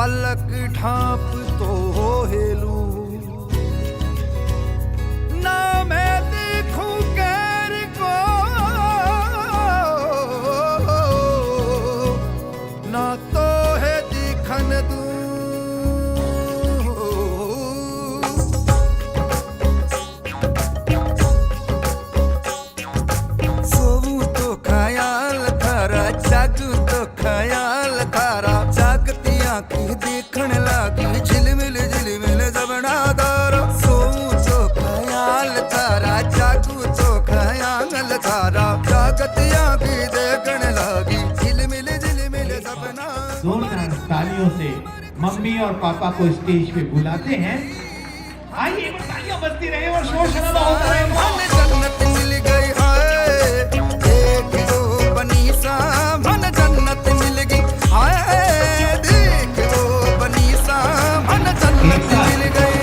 पलक ढांप तो हेलू ना मैं देखूं गैर को ना तो है दिखन दूं सोऊं तो ख्याल थारा जागूं तो ख्याल थारा जागती आंखें देखने लगी झिलमिल झिलमिल जबना दारा सोऊं तो ख्याल थारा जागूं तो ख्याल थारा जागती आंखें देखने लगी झिलमिल झिलमिल जबना। जोरदार तालियों से मम्मी और पापा को स्टेज पे बुलाते हैं। आइए एक बार तालियां बजती रहे और शोर शराबा होता रहे। मन जन्नत मिल गई हाय देख लो बनी सा मन जन्नत मिल गई हाय देख लो बनी सा मन जन्नत मिल गई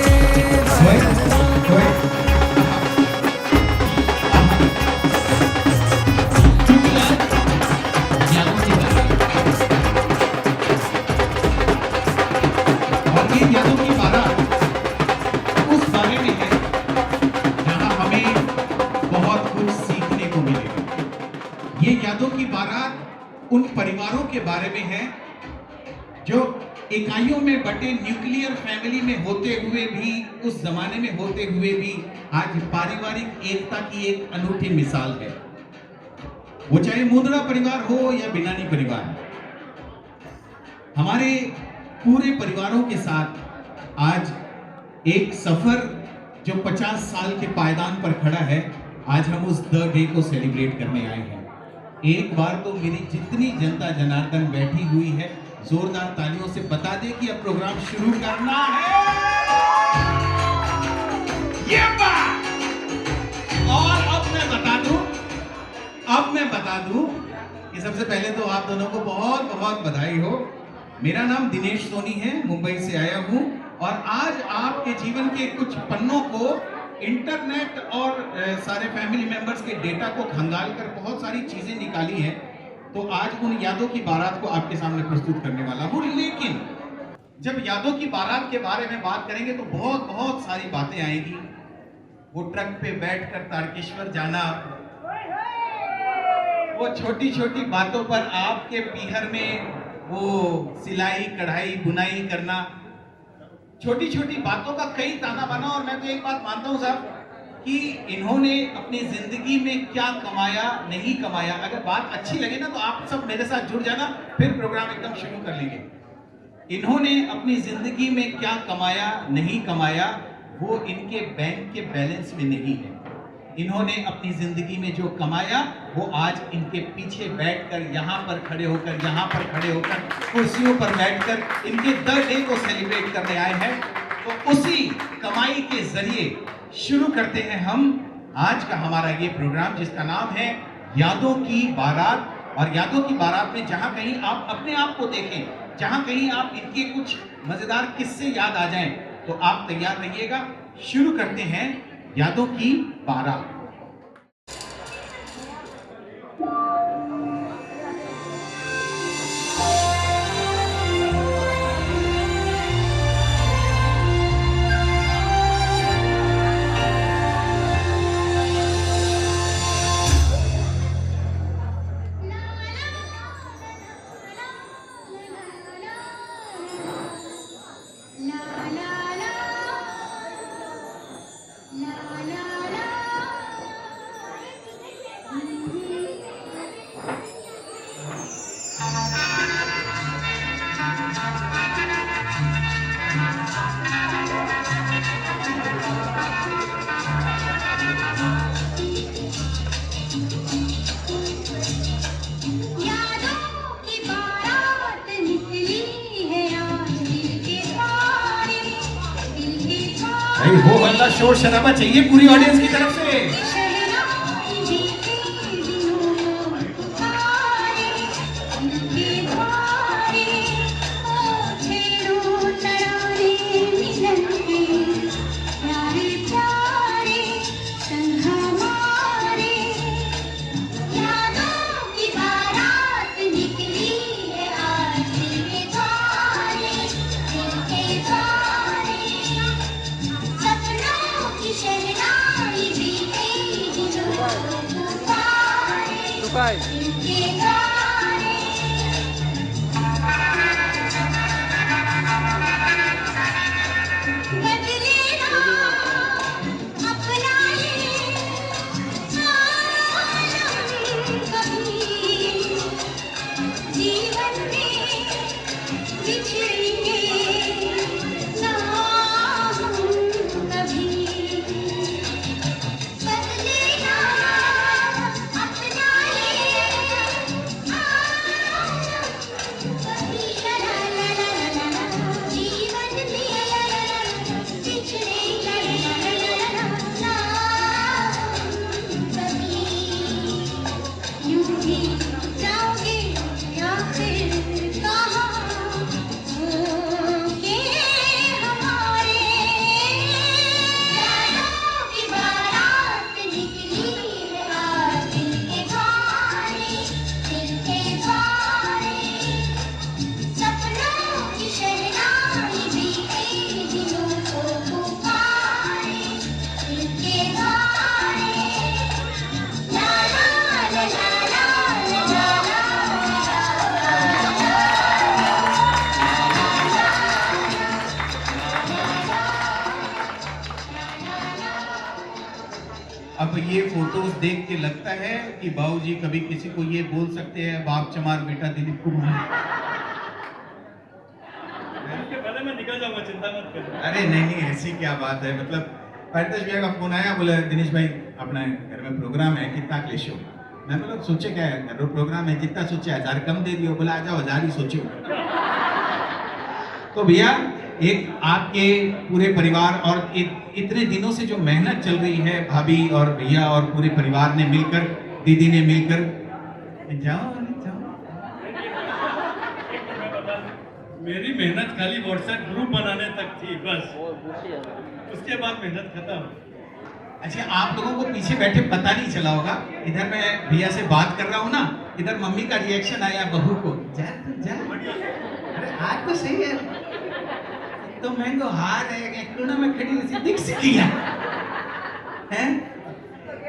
और ये यादों की बारात उस बारे में है जहां हमें बहुत कुछ सीखने को मिलेगा। ये यादों की बारात उन परिवारों के बारे में है जो इकाइयों में बटे न्यूक्लियर फैमिली में होते हुए भी, उस जमाने में होते हुए भी आज पारिवारिक एकता की एक अनूठी मिसाल है। वो चाहे मुंदड़ा परिवार हो या बिनानी परिवार, हमारे पूरे परिवारों के साथ आज एक सफर जो 50 साल के पायदान पर खड़ा है, आज हम उस द डे को सेलिब्रेट करने आए हैं। एक बार तो मेरी जितनी जनता जनार्दन बैठी हुई है, जोरदार तालियों से बता दे कि अब प्रोग्राम शुरू करना है। ये बात। और अब मैं बता दूं कि सबसे पहले तो आप दोनों को बहुत बहुत बधाई हो। मेरा नाम दिनेश सोनी है, मुंबई से आया हूं और आज आपके जीवन के कुछ पन्नों को इंटरनेट और सारे फैमिली मेंबर्स के डेटा को खंगाल कर बहुत सारी चीजें निकाली हैं। तो आज उन यादों की बारात को आपके सामने प्रस्तुत करने वाला हूं। लेकिन जब यादों की बारात के बारे में बात करेंगे तो बहुत बहुत सारी बातें आएंगी। वो ट्रक पे बैठकर तारकेश्वर जाना, वो छोटी छोटी बातों पर आपके पीहर में वो सिलाई कढ़ाई बुनाई करना, छोटी छोटी बातों का कई ताना बाना। और मैं तो एक बात मानता हूं साहब कि इन्होंने अपनी जिंदगी में क्या कमाया नहीं कमाया, अगर बात अच्छी लगे ना तो आप सब मेरे साथ जुड़ जाना, फिर प्रोग्राम एकदम शुरू कर लेंगे। इन्होंने अपनी जिंदगी में क्या कमाया नहीं कमाया वो इनके बैंक के बैलेंस में नहीं है। इन्होंने अपनी जिंदगी में जो कमाया वो आज इनके पीछे बैठकर, यहाँ पर खड़े होकर कुर्सियों पर बैठकर इनके द डे को सेलिब्रेट करने आए हैं। तो उसी कमाई के जरिए शुरू करते हैं हम आज का हमारा ये प्रोग्राम, जिसका नाम है यादों की बारात। और यादों की बारात में जहां कहीं आप अपने आप को देखें, जहां कहीं आप इनके कुछ मजेदार किस्से याद आ जाएं, तो आप तैयार रहिएगा। शुरू करते हैं यादों की बारात। हो हल्ला शोर शराबा चाहिए पूरी ऑडियंस की तरफ से। अब ये फोटोज देख के लगता है कि बाबूजी कभी किसी को ये बोल सकते हैं, बाप चमार बेटा दिलीप कुमार। उसके पहले मैं निकल जाऊंगा, चिंता मत करो। अरे नहीं नहीं, ऐसी क्या बात है। मतलब पारितोष भैया का फोन आया, बोले दिनेश भाई अपना घर में प्रोग्राम है, कितना क्लेश हो। मैं बोला सोचे क्या है, घर में प्रोग्राम है, जितना सोचे 1000 कम दे दियो। बोला आ जाओ 1000 ही सोचो। तो भैया एक आपके पूरे परिवार और इतने दिनों से जो मेहनत चल रही है, भाभी और भैया और पूरे परिवार ने मिलकर, दीदी ने मिलकर, जाओ जाओ। मेरी मेहनत खाली व्हाट्सएप ग्रुप बनाने तक थी बस, उसके बाद मेहनत खत्म। अच्छा, आप लोगों को पीछे बैठे पता नहीं चला होगा, इधर मैं भैया से बात कर रहा हूँ ना, इधर मम्मी का रिएक्शन आया बहू को, जा जा, अरे आज तो सही है, तो मैंगो हार है, कोना में खड़ी हुई दिख सकी है।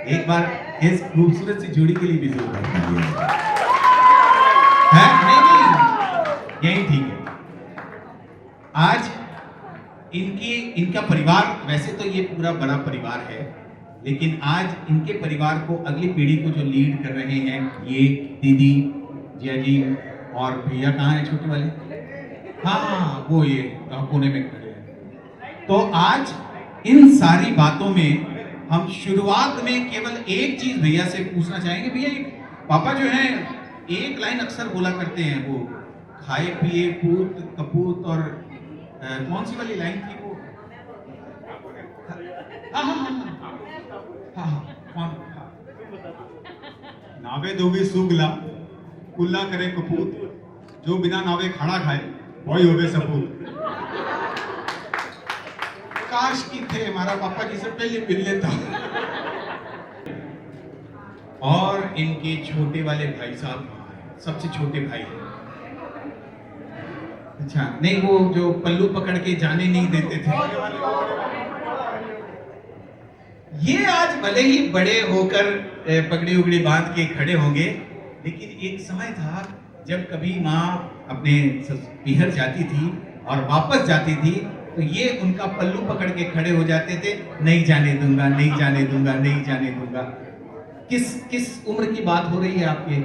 एक बार इस खूबसूरत सी जोड़ी के लिए भी जोर है। नहीं नहीं, यही ठीक है। आज इनका परिवार, वैसे तो ये पूरा बड़ा परिवार है, लेकिन आज इनके परिवार को, अगली पीढ़ी को जो लीड कर रहे हैं, ये दीदी, जिया जी और भैया कहाँ हैं छोटे वाले? हाँ, वो ये कोने में खड़े हैं। तो आज इन सारी बातों में हम शुरुआत में केवल एक चीज भैया से पूछना चाहेंगे। भैया, पापा जो है एक लाइन अक्सर बोला करते हैं, वो खाए पिए पूत कपूत, और कौन सी वाली लाइन थी वो? कौन? नावे दोगे सुगला, कुल्ला करे कपूत, जो बिना नावे खाना खाए वही होवे सपूत। काश की थे हमारा पापा जी से पहले मिल लेता। और इनके छोटे वाले भाई साहब, सबसे छोटे भाई, अच्छा नहीं, वो जो पल्लू पकड़ के जाने नहीं देते थे, ये आज भले ही बड़े होकर पगड़ी उगड़ी बांध के खड़े होंगे, लेकिन एक समय था जब कभी माँ अपने पीहर जाती थी और वापस जाती थी, तो ये उनका पल्लू पकड़ के खड़े हो जाते थे, नहीं जाने दूंगा, नहीं जाने दूंगा, नहीं जाने दूंगा। किस उम्र की बात हो रही है आपके?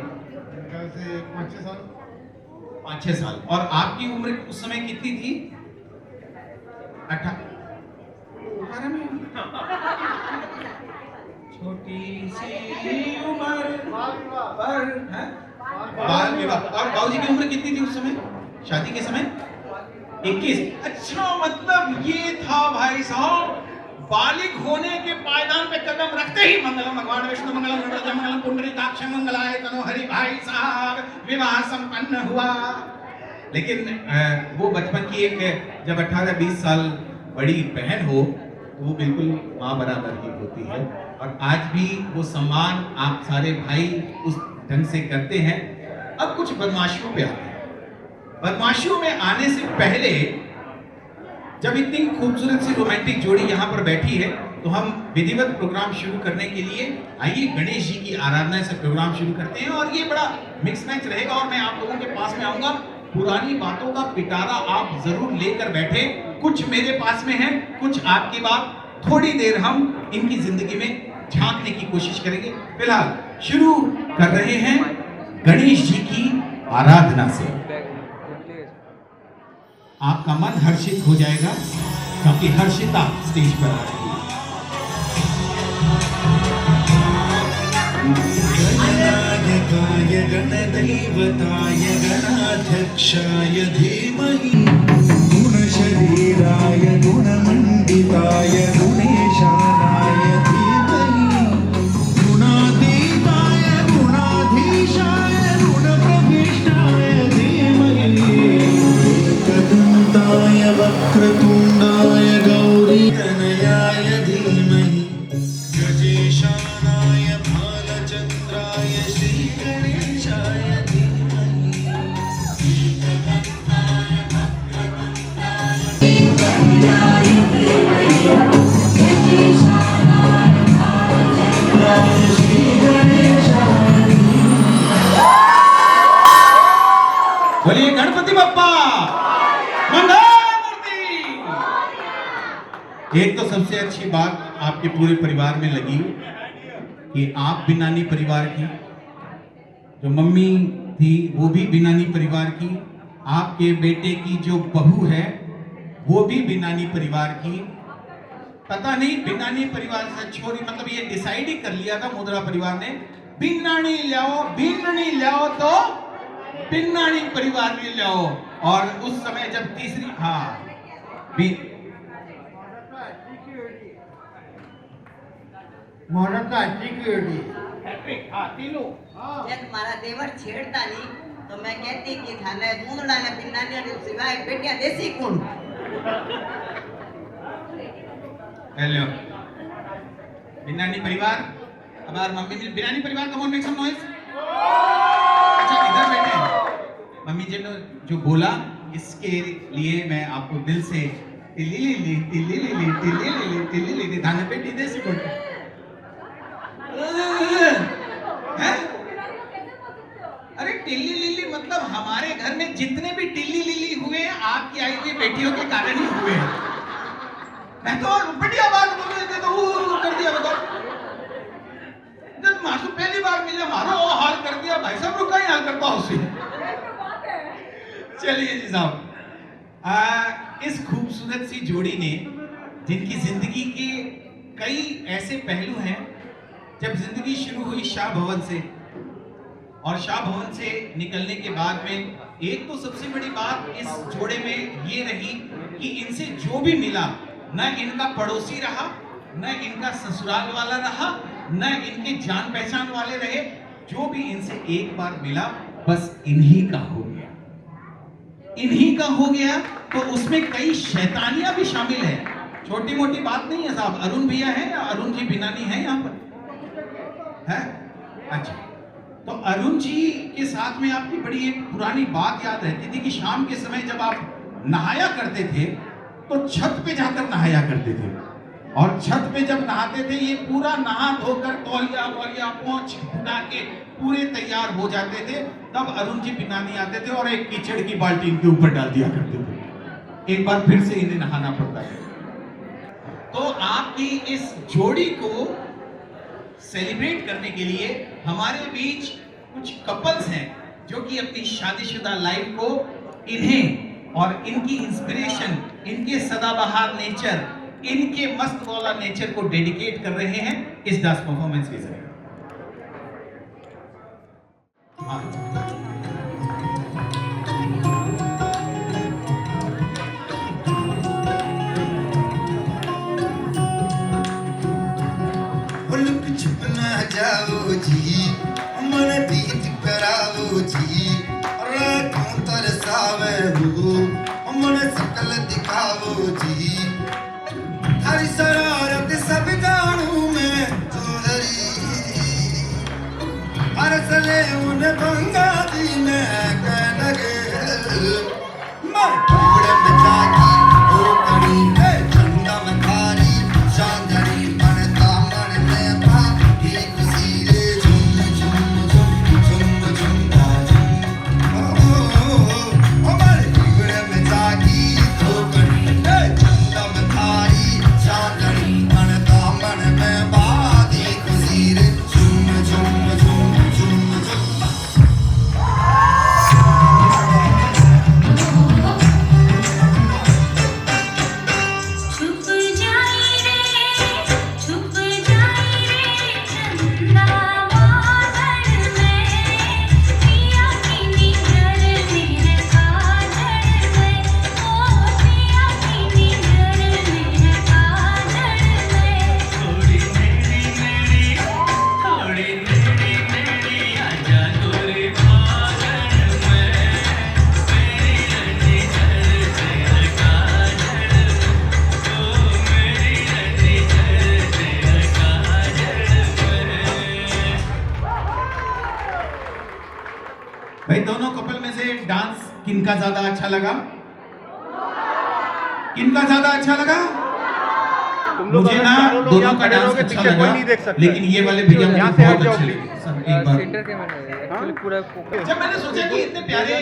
5-6 साल। और आपकी उम्र उस समय कितनी थी? 18 में। छोटी सी उम्र पर है बाल विवाह। और बाबूजी की उम्र कितनी थी उस समय, शादी के समय? 21। अच्छा, मतलब ये था भाई साहब, बालिग होने के पायदान पे कदम रखते ही मंगलम भगवान विष्णु मंगलम गणपति मंगलम पुंडरीकाक्ष मंगलाय तनोहरि भाई साहब विवाह संपन्न हुआ। लेकिन वो बचपन की एक, जब 18-20 साल बड़ी बहन हो तो वो बिल्कुल माँ बराबर ही होती है। और आज भी वो सम्मान आप सारे भाई उस ढंग से करते हैं। अब कुछ बदमाशियों पे आते हैं। बदमाशियों में आने से पहले, जब इतनी खूबसूरत सी रोमांटिक जोड़ी यहाँ पर बैठी है, तो हम विधिवत प्रोग्राम शुरू करने के लिए आइए गणेश जी की आराधना से प्रोग्राम शुरू करते हैं। और ये बड़ा मिक्स मैच रहेगा और मैं आप लोगों के पास में आऊंगा। पुरानी बातों का पिटारा आप जरूर लेकर बैठे, कुछ मेरे पास में है, कुछ आपकी बात। थोड़ी देर हम इनकी जिंदगी में झांकने की कोशिश करेंगे। फिलहाल शुरू कर रहे हैं गणेश जी की आराधना से। आपका मन हर्षित हो जाएगा क्योंकि हर्षिता स्टेज पर आ रही है। गणाधिकाय गणदैवताय गणाध्यक्षाय धीमहि गुणशरीराय गुणमण्डिताय गुणेशानाय धीमहि गुणातीताय गुणाधीशाय गुणप्रविष्टाय धीमहि एकदन्ताय वक्रतुण्डाय गौरीतनयाय धीमहि गजेशानाय भालचन्द्राय श्रीगणेशाय धीमहि बोलिए गणपति बप्पा मंगल मूर्ति। एक तो सबसे अच्छी बात आपके पूरे परिवार में लगी कि आप बिनानी परिवार की, जो मम्मी थी वो भी बिनानी परिवार की, आपके बेटे की जो बहू है वो भी बिनानी परिवार की। पता नहीं बिनानी परिवार से छोरी, मतलब ये डिसाइड ही कर लिया था मुद्रा परिवार ने, बिनानी लाओ तो बिनानी परिवार में लाओ। और उस समय जब तीसरी जब मारा देवर छेड़ता नहीं तो मैं कहती कि थाने मुंदड़ा ने बिन्नानी ने सिवाय बेटिया देसी कौन। हेलो बिनानी परिवार, अब यार मम्मी ने बिनानी परिवार का मेक सम नॉइज। अच्छा इधर बैठे मम्मी जी ने जो बोला इसके लिए मैं आपको दिल से टिल्ली थाने बेटी देसी कौन है? अरे टिल्ली लिल्ली मतलब हमारे घर में जितने भी टिल्ली लिल्ली हुए हैं आपकी आई हुई बेटियों के कारण ही हुए हैं। मैं तो बड़ी आवाज बोल रहे थे तो कर दिया। बताओ जब मासू पहली बार मिले मारो वो हाल कर दिया, भाई साहब रुका ही हाल करता उसे। चलिए जी साहब, इस खूबसूरत सी जोड़ी ने जिनकी जिंदगी के कई ऐसे पहलू हैं, जब जिंदगी शुरू हुई शाह भवन से और शाह भवन से निकलने के बाद में एक तो सबसे बड़ी बात इस जोड़े में ये रही कि इनसे जो भी मिला न इनका पड़ोसी रहा, न इनका ससुराल वाला रहा, न इनके जान पहचान वाले रहे। जो भी इनसे एक बार मिला बस इन्हीं का हो गया, इन्हीं का हो गया। तो उसमें कई शैतानियां भी शामिल है, छोटी मोटी बात नहीं है साहब। अरुण भैया है या अरुण जी बिनानी है यहाँ पर है? अच्छा, तो अरुण जी के साथ में आपकी बड़ी एक पुरानी बात याद रहती थी कि शाम के समय जब आप नहाया करते थे तो छत पे जाकर नहाया करते थे, और छत पे जब नहाते थे ये पूरा नहा धोकर तौलिया वौलिया पोंछ फुटा के पूरे तैयार हो जाते थे। तब अरुण जी बिनानी आते थे और एक कीचड़ की बाल्टी इनके ऊपर डाल दिया करते थे। एक बार फिर से इन्हें नहाना पड़ता है। तो आपकी इस जोड़ी को सेलिब्रेट करने के लिए हमारे बीच कुछ कपल्स हैं जो कि अपनी शादीशुदा लाइफ को इन्हें और इनकी इंस्पिरेशन, इनके सदाबहार नेचर, इनके मस्त वाला नेचर को डेडिकेट कर रहे हैं इस डांस परफॉर्मेंस के जरिए। लुक छुप ना जाओ जी, मन बीत कराओ जी, रातों तरसावे हो, मन सकल दिखाओ जी। हरी शरारत सब जानू मैं सुंदरी, अरसले उन बंगा दी मैं कह लगे मर टुकड़े बचा की ओ कड़ी है चंदा में थारी चांदनी। भाई दोनों कपल में से डांस किनका ज्यादा अच्छा लगा? किनका ज्यादा अच्छा लगा? मुझे ना दोनों का डांस अच्छा लगा, लेकिन ये वाले भैया मुझे बहुत अच्छे लगे। सर एक बार जब मैंने सोचा कि इतने प्यारे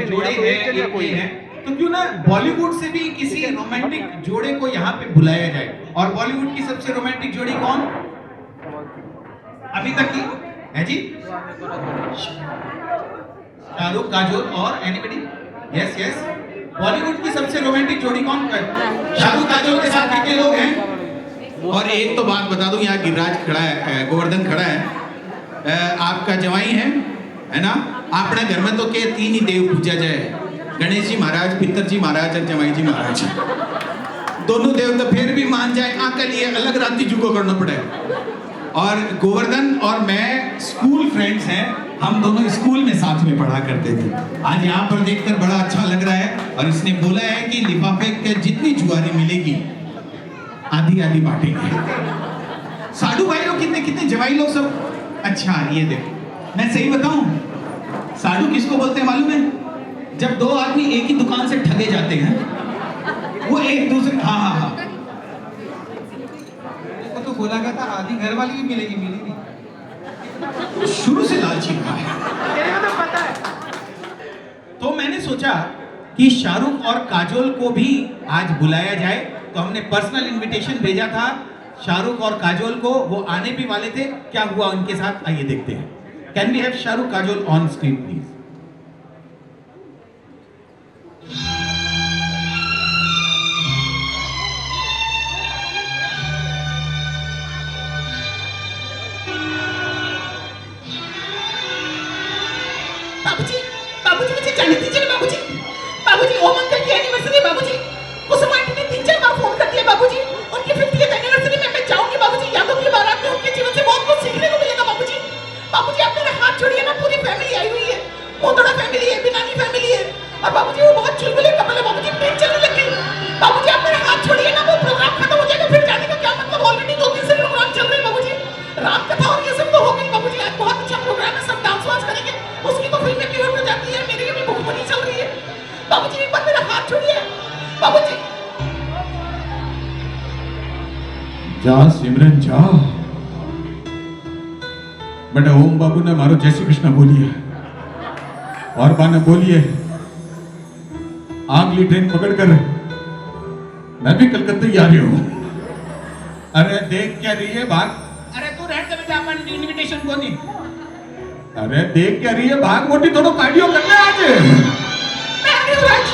जोड़े हैं, ये हैं, तो क्यों ना बॉलीवुड से भी किसी रोमांटिक जोड़े को यहाँ पे बुलाया जाए। और बॉलीवुड की सबसे रोमांटिक जोड़ी कौन अभी तक की है जी? शाहरुख काजोल और एनीबडी? Yes yes. बॉलीवुड की सबसे रोमांटिक जोड़ी कौन है? शाहरुख काजोल के साथ कितने लोग हैं? और एक तो बात बता दूं, यहाँ गिरिराज खड़ा है, गोवर्धन खड़ा है, आपका जवाई है ना? अपने घर में तो के 3 ही देव पूजा जाए, गणेश जी महाराज, पितर जी महाराज और जवाई जी महाराज। दोनों देव तो फिर भी मान जाए, आके लिए अलग राती जुगो करना पड़े। और गोवर्धन और मैं स्कूल फ्रेंड्स हैं, हम दोनों स्कूल में साथ में पढ़ा करते थे। आज यहाँ पर देखकर बड़ा अच्छा लग रहा है। और इसने बोला है कि लिफाफे के जितनी जुआरी मिलेगी आधी आधी बांटेंगे। साधु भाई लोग कितने कितने जवाई लोग सब। अच्छा ये देखो, मैं सही बताऊं, साधु किसको बोलते हैं मालूम है? जब 2 आदमी एक ही दुकान से ठगे जाते हैं, वो एक दूसरे हाँ तो बोला गया था आधी घर वाली भी मिलेगी, मिली नहीं। शुरू से लालची रहा है। तो मैंने सोचा कि शाहरुख और काजोल को भी आज बुलाया जाए, तो हमने पर्सनल इनविटेशन भेजा था शाहरुख और काजोल को। वो आने भी वाले थे, क्या हुआ उनके साथ आइए देखते हैं। Can we have Shahrukh Kajol on screen please? बाबूजी मुझे जाने दीजिए बाबूजी। बाबूजी ओम अंकल की एनिवर्सरी है बाबूजी। कुसुम आंटी ने 3-4 बार फोन कर दिया बाबूजी। उनकी 50th एनिवर्सरी में मैं जाऊंगी बाबूजी। यादों की बारात में उनके जीवन से बहुत कुछ सीखने को मिलेगा बाबूजी। बाबूजी आप मेरा हाथ छोड़िए ना, पूरी फैमिली आई हुई है, मोतोड़ा फैमिली है, बिनानी फैमिली है, और बाबूजी वो बहुत चुलबुले कपल है बाबूजी, पेट चलने लग गई। बाबूजी आप मेरा हाथ छोड़िए ना, वो प्रोग्राम खत्म हो जाएगा, फिर जाने का क्या मतलब? ऑलरेडी 2-3 से प्रोग्राम चल रहे हैं बाबूजी। राम कथा और ये सब तो हो गई बाबूजी। आज बहुत अच्छा प्रोग्राम है, सब डांस वांस करेंगे, उसकी तो फिल्में क्लियर हो जाती है, मेरी भी भुखमरी चल रही है। बाबूजी एक बार मेरा हाथ छोड़िए बाबूजी। जा सिमरन जा। बेटा ओम बाबू ने मारो जय श्री कृष्ण बोलिए, और बाने बोलिए अगली ट्रेन पकड़कर मैं भी कलकत्ते ही आ रही हूँ। अरे देख क्या रही है भाग। अरे तू रेड कर बेटा, अपन इनविटेशन को नहीं। अरे देख क्या रही है, भाग मोटी, थोड़ा कार्डियो कर ले आज। मैं आ रही हूँ राज,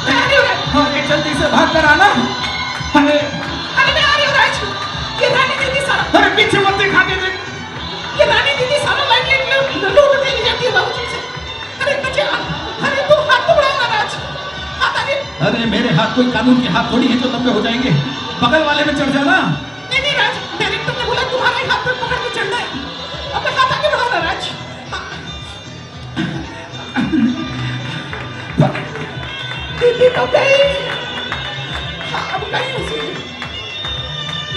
मैं आ रही हूँ राज। हाँ ये जल्दी से भाग कर आना। अरे अरे मैं आ रही हूँ राज। ये रानी दीदी सारा, अरे पीछे मत देखा के देख। ये रानी दीदी सारा लाइट लूट ले जाती है बाबूजी से। अरे मुझे, अरे तू हाथ तो बढ़ाओ ना राज, हाथ आगे। अरे मेरे हाथ कोई कानून के हाथ थोड़ी है जो लंबे हो जाएंगे, बगल वाले में चढ़ जाना। नहीं नहीं राज, डायरेक्टर ने बोला तुम्हारे हाथ पर पकड़ के चढ़ना है। अपने हाथ आगे बढ़ाओ ना राज। दीदी तो गई, अब गई उसी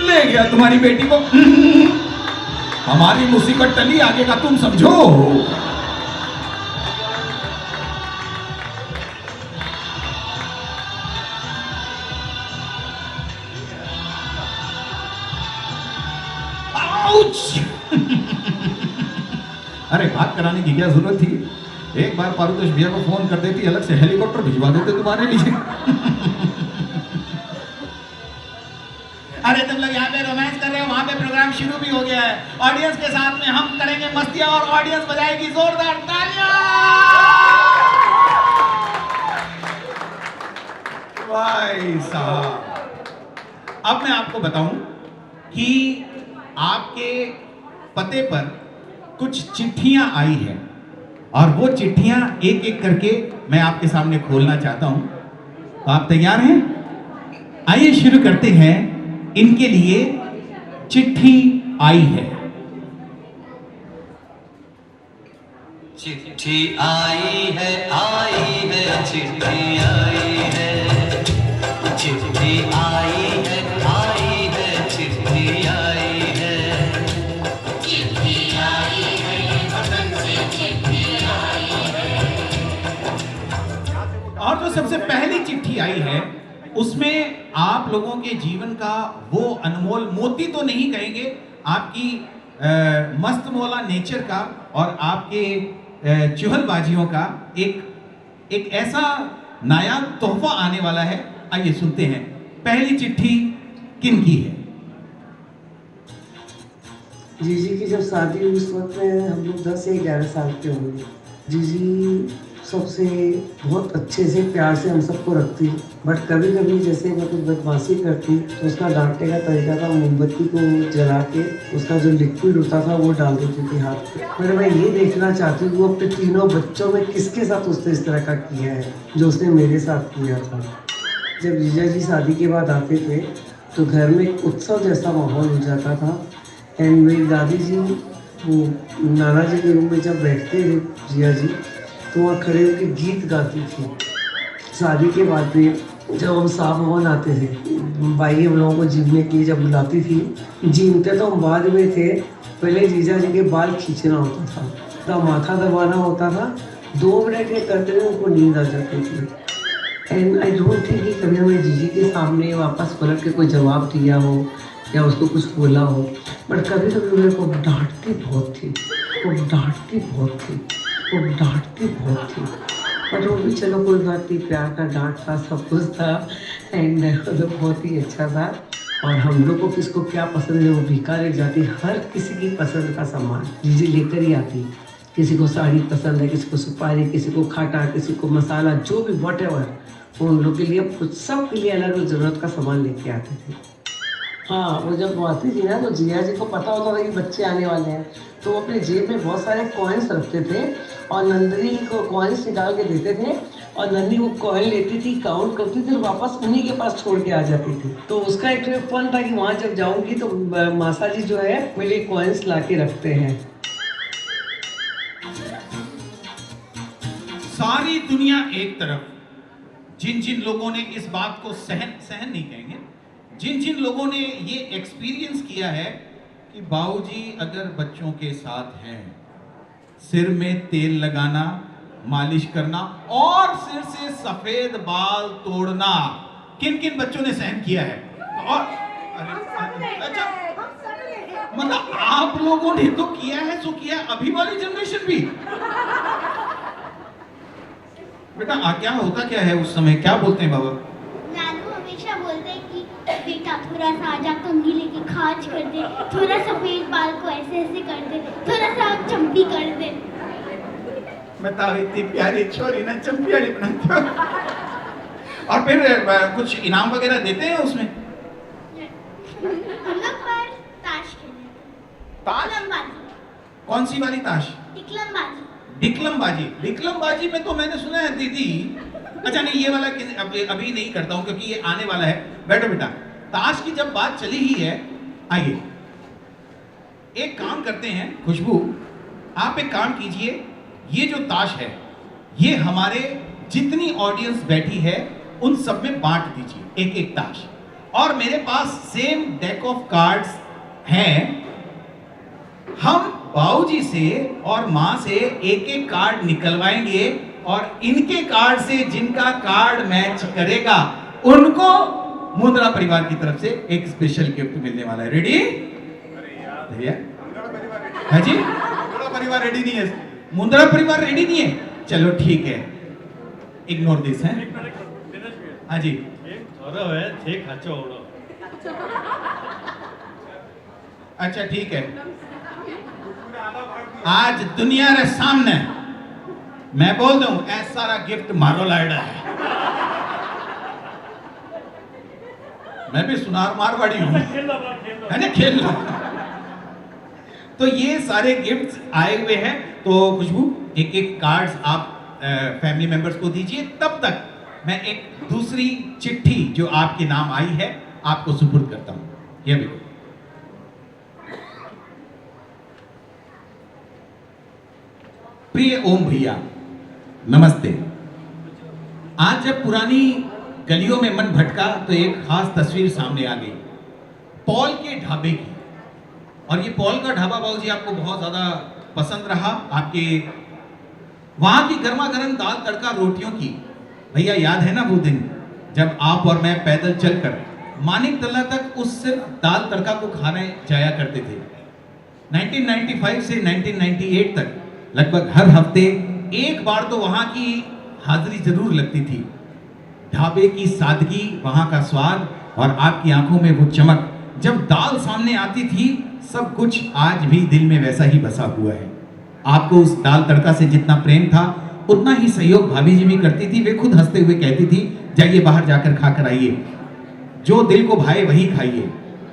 ले गया तुम्हारी बेटी को। हमारी मुसीबत टली, आगे का तुम समझो। अरे बात कराने की क्या जरूरत थी? एक बार पारुतोष भैया को फोन कर देती, अलग से हेलीकॉप्टर भिजवा देते तुम्हारे लिए। अरे तुम लोग यहाँ पे रोमांस कर रहे हो, वहां पे प्रोग्राम शुरू भी हो गया है। ऑडियंस के साथ में हम करेंगे मस्तियां और ऑडियंस बजाएगी जोरदार तालियां। भाई साहब, अब मैं आपको बताऊं कि आपके पते पर कुछ चिट्ठियां आई हैं, और वो चिट्ठियां एक एक करके मैं आपके सामने खोलना चाहता हूं। तो आप तैयार हैं? आइए शुरू करते हैं। इनके लिए चिट्ठी आई है। चिट्ठी आई है चिट्ठी आई है, चिट्ठी आई है चिट्ठी आई है, चिट्ठी आई है वतन से चिट्ठी आई है, आई है उसमें आप लोगों के जीवन का वो अनमोल मोती तो नहीं कहेंगे, आपकी मस्त मौला नेचर का और आपके चुहलबाजियों का एक ऐसा नायाब तोहफा आने वाला है। आइए सुनते हैं पहली चिट्ठी किन की है। जीजी की जब शादी हुई उस वक्त में हम लोग 10 या 11 साल के होंगे। जीजी सबसे बहुत अच्छे से प्यार से हम सबको रखती, बट कभी कभी जैसे मैं कुछ बदमाशी करती तो उसका डांटने का तरीका था मोमबत्ती को जला के उसका जो लिक्विड होता था वो डाल देती थी हाथ पे। पर मैं ये देखना चाहती हूँ वो अपने तीनों बच्चों में किसके साथ उसने इस तरह का किया है जो उसने मेरे साथ किया था। जब जीजा जी शादी के बाद आते थे तो घर में एक उत्सव जैसा माहौल हो जाता था। एंड मेरी दादी जी वो नाना जी के रूम में जब बैठते थे जिया जी तो वहाँ खड़े होकर गीत गाती थी। शादी के बाद में जब हम साफ भवन आते थे भाई हम लोगों को जीमने के लिए जब बुलाती थी, जीमते तो हम बाद में थे, पहले जीजा जी के बाल खींचना होता था, तब माथा दबाना होता था, 2 मिनट के करते हुए उनको नींद आ जाती थी। एंड आई डोंट थिंक कि कभी हमें जीजी के सामने वापस पलट के कोई जवाब दिया हो या उसको कुछ बोला हो, बट कभी कभी मेरे को डांटती बहुत थी, वो डांटती बहुत थी, वो डांटती बहुत थी। बट वो भी चलो कोई बात नहीं, प्यार का डांट था, सब कुछ था। एंड मतलब बहुत ही अच्छा था। और हम लोग को किसको क्या पसंद है वो भिका ले जाती, हर किसी की पसंद का सामान जीजी लेकर ही आती। किसी को साड़ी पसंद है, किसी को सुपारी, किसी को खाटा, किसी को मसाला, जो भी वॉट एवर, उन लोग के लिए कुछ सब के लिए अलग अलग ज़रूरत का सामान लेके आते थे। हाँ, वो जब आती थी ना तो जिया जी को पता होता था कि बच्चे आने वाले हैं, तो वो अपने जेब में बहुत सारे कॉइन्स रखते थे और नंदनी को कॉइन्स निकाल के देते थे और नंदी वो कॉइन लेती थी, काउंट करती थी और वापस उन्हीं के पास छोड़ के आ जाती थी। तो उसका एक फन था कि वहाँ जब जाऊँगी तो मासा जी जो है मेरे लिए कॉइन्स ला के रखते हैं। सारी दुनिया एक तरफ, जिन जिन लोगों ने इस बात को सहन नहीं कहेंगे, जिन जिन लोगों ने ये एक्सपीरियंस किया है कि बाबूजी अगर बच्चों के साथ हैं, सिर में तेल लगाना, मालिश करना और सिर से सफेद बाल तोड़ना, किन किन बच्चों ने सहन किया है? और अच्छा, मतलब आप लोगों ने तो किया है, सो किया है, अभी वाली जनरेशन भी। बेटा क्या होता क्या है उस समय, क्या बोलते हैं बाबा? नानू हमेशा बोलते हैं कि बेटा थोड़ा सा आजा कंघी लेके खाज कर दे, थोड़ा सफेद बाल को ऐसे ऐसे कर दे, थोड़ा सा चंपी कर दे। बताओ, इतनी प्यारी छोरी ना चंपी वाली बनाते हो। और फिर कुछ इनाम वगैरह देते हैं उसमें? हम लोग पर ताश खेलते। ताश? कौन सी वाली ताश? डिकलमबाजी। डिकलमबाजी? डिकलमबाजी में तो मैंने सुना है दीदी, अच्छा नहीं ये वाला अभी नहीं करता हूं क्योंकि ये आने वाला है। बैठो बेटा, ताश की जब बात चली ही है, आइए एक काम करते हैं। खुशबू, आप एक काम कीजिए, ये जो ताश है ये हमारे जितनी ऑडियंस बैठी है उन सब में बांट दीजिए एक एक ताश। और मेरे पास सेम डेक ऑफ कार्ड्स हैं, हम बाबूजी से और माँ से एक एक कार्ड निकलवाएंगे और इनके कार्ड से जिनका कार्ड मैच करेगा उनको मुंद्रा परिवार की तरफ से एक स्पेशल गिफ्ट मिलने वाला है। रेडी भैया? हाँ जी, मुंद्रा परिवार रेडी नहीं है। मुंद्रा परिवार रेडी नहीं है? चलो ठीक है, इग्नोर दिस है। हाँ जी, अच्छा ठीक है। आज दुनिया रे सामने मैं बोल दूं ऐसा सारा गिफ्ट मारो लाइडा है। मैं भी सुनार मारवाड़ी हूं, है ना, खेल लो। तो ये सारे गिफ्ट्स आए हुए हैं। तो खुशबू, एक एक कार्ड्स आप फैमिली मेंबर्स को दीजिए, तब तक मैं एक दूसरी चिट्ठी जो आपके नाम आई है आपको सुपुर्द करता हूं। ये भी प्रिय ओम भैया नमस्ते। आज जब पुरानी गलियों में मन भटका तो एक खास तस्वीर सामने आ गई, पॉल के ढाबे की। और ये पॉल का ढाबा बाबूजी आपको बहुत ज्यादा पसंद रहा, आपके वहां की गर्मा गर्म दाल तड़का रोटियों की। भैया याद है ना वो दिन जब आप और मैं पैदल चलकर मानिक तला तक उस सिर्फ दाल तड़का को खाने जाया करते थे। 1995 से 1998 तक लगभग हर हफ्ते एक बार तो वहां की हाजिरी जरूर लगती थी। ढाबे की सादगी, वहां का स्वाद और आपकी आंखों में वो चमक, जब दाल सामने आती थी, सब कुछ आज भी दिल में वैसा ही बसा हुआ है। आपको उस दाल तड़का से जितना प्रेम था उतना ही सहयोग भाभी जी भी करती थी। वे खुद हंसते हुए कहती थी, जाइए बाहर जाकर खा कर आइए, जो दिल को भाए वही खाइए।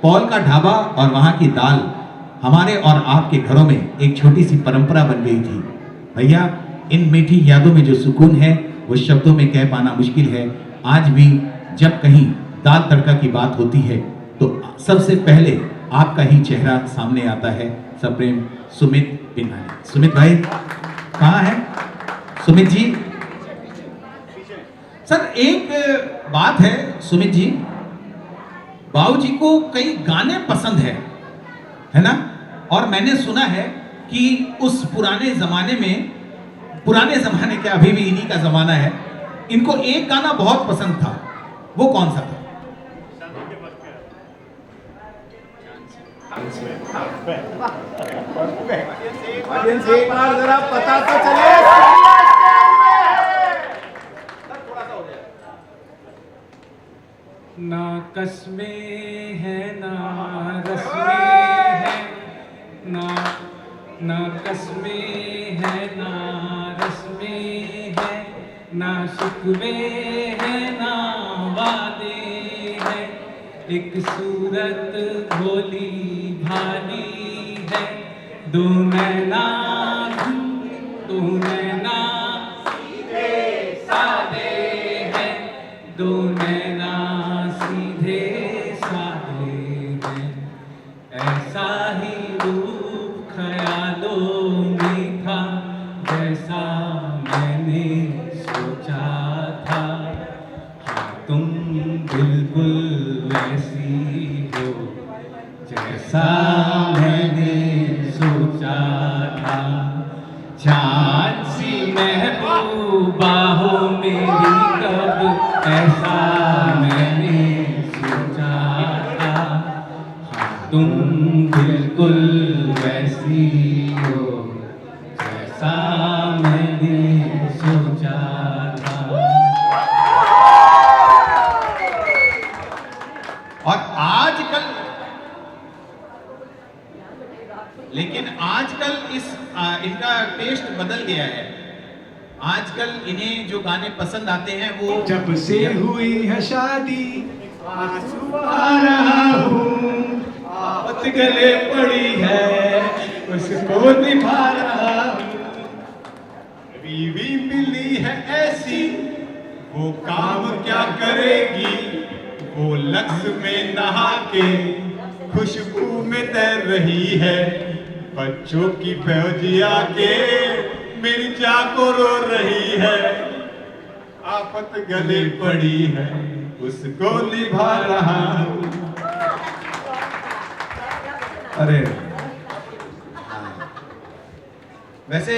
पॉल का ढाबा और वहां की दाल हमारे और आपके घरों में एक छोटी सी परंपरा बन गई थी। भैया, इन मीठी यादों में जो सुकून है वो शब्दों में कह पाना मुश्किल है। आज भी जब कहीं दाल तड़का की बात होती है तो सबसे पहले आपका ही चेहरा सामने आता है। सप्रेम सुमित पिंगानी। सुमित भाई कहाँ है? सुमित जी, सर एक बात है सुमित जी, बाबू जी को कई गाने पसंद है ना? और मैंने सुना है कि उस पुराने जमाने में, पुराने जमाने क्या, अभी भी इन्हीं का जमाना है, इनको एक गाना बहुत पसंद था। वो कौन सा था? एक बार जरा पता तो चले। ना कसमें है ना रस्में है, ना कसमें है ना रस्में है, ना शिकवे है ना वादे है, एक सूरत भोली भाली है, दो नैना सीधे सादे है, दो नैना सीधे सादे है, ऐसा ही रूप ख्यालों में था जैसा मैंने सोचा था। हाँ, तुम बिल्कुल वैसी हो जैसा मैंने सोचा था। चाँद सी महबूबा हो मेरी कब ऐसा मैंने सोचा था। हाँ, तुम बिल्कुल वैसी हो जैसा मैंने सोचा था। और आजकल, लेकिन आजकल इनका टेस्ट बदल गया है। आजकल इन्हें जो गाने पसंद आते हैं वो, जब से हुई है शादी आंसू आ रहा हूँ, आफत गले पड़ी है उसको निभा रहा हूँ। बीवी मिली है ऐसी वो काम क्या करेगी, वो लक्स में नहा के खुशबू में तैर रही है, बच्चों की फौजिया के मिर्जा को रो रही है, आफत गले पड़ी है उसको निभा रहा हूँ। अरे वैसे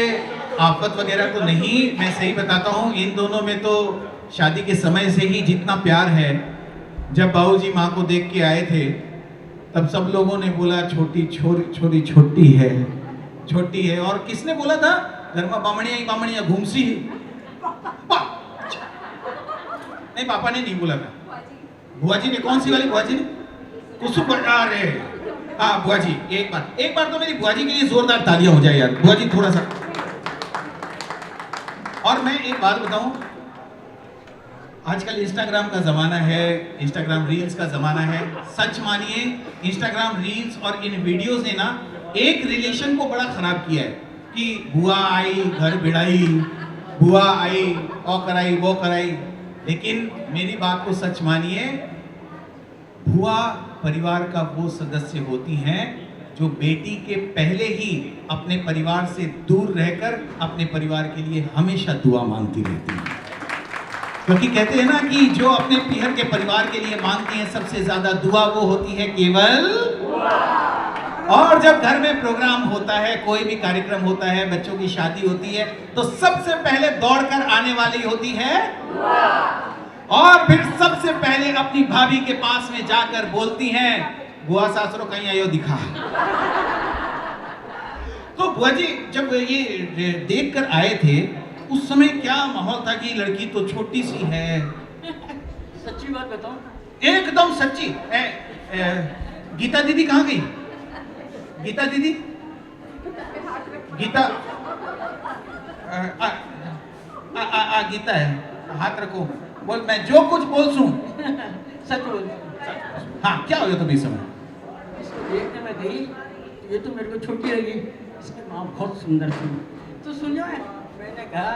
आफत वगैरह तो नहीं, मैं सही बताता हूँ, इन दोनों में तो शादी के समय से ही जितना प्यार है। जब बाबूजी माँ को देख के आए थे तब सब लोगों ने बोला छोटी छोरी छोटी है, छोटी है। और किसने बोला था? घर में बामणिया घूमसी है। नहीं, पापा ने नहीं बोला था, बुआ जी ने। कौन सी वाली बुआ जी ने? कुसुम बटार है। हाँ बुआ जी, एक बार तो मेरी बुआ जी के लिए जोरदार तालियां हो जाए यार। बुआ जी थोड़ा सा। और मैं एक बात बताऊं, आजकल इंस्टाग्राम का जमाना है, इंस्टाग्राम रील्स का जमाना है। सच मानिए, इंस्टाग्राम रील्स और इन वीडियोस ने ना एक रिलेशन को बड़ा खराब किया है कि बुआ आई घर भिड़ाई, बुआ आई और कराई वो कराई। लेकिन मेरी बात को सच मानिए, बुआ परिवार का वो सदस्य होती हैं जो बेटी के पहले ही अपने परिवार से दूर रहकर अपने परिवार के लिए हमेशा दुआ मांगती रहती हैं। क्योंकि कहते हैं ना कि जो अपने पीहर के परिवार के लिए मांगती हैं सबसे ज्यादा दुआ, वो होती है केवल। और जब घर में प्रोग्राम होता है, कोई भी कार्यक्रम होता है, बच्चों की शादी होती है, तो सबसे पहले दौड़कर आने वाली होती है। और फिर सबसे पहले अपनी भाभी के पास में जाकर बोलती हैं, बुआ सासरो कहीं आयो दिखा। तो बुआ जी जब ये देख कर आए थे उस समय क्या माहौल था कि लड़की तो छोटी सी है? सच्ची बात बताओ, एकदम सच्ची। गीता दीदी कहाँ गई? गीता दीदी, गीता गीता है, हाथ रखो, बोल मैं जो कुछ बोल सूं सच बोल। हाँ, क्या हो गया तुम इस समय? इसको देखने में गई, ये तो मेरे को छोटी लगी, इसकी माँ बहुत सुंदर थी। तो सुनो है, मैंने कहा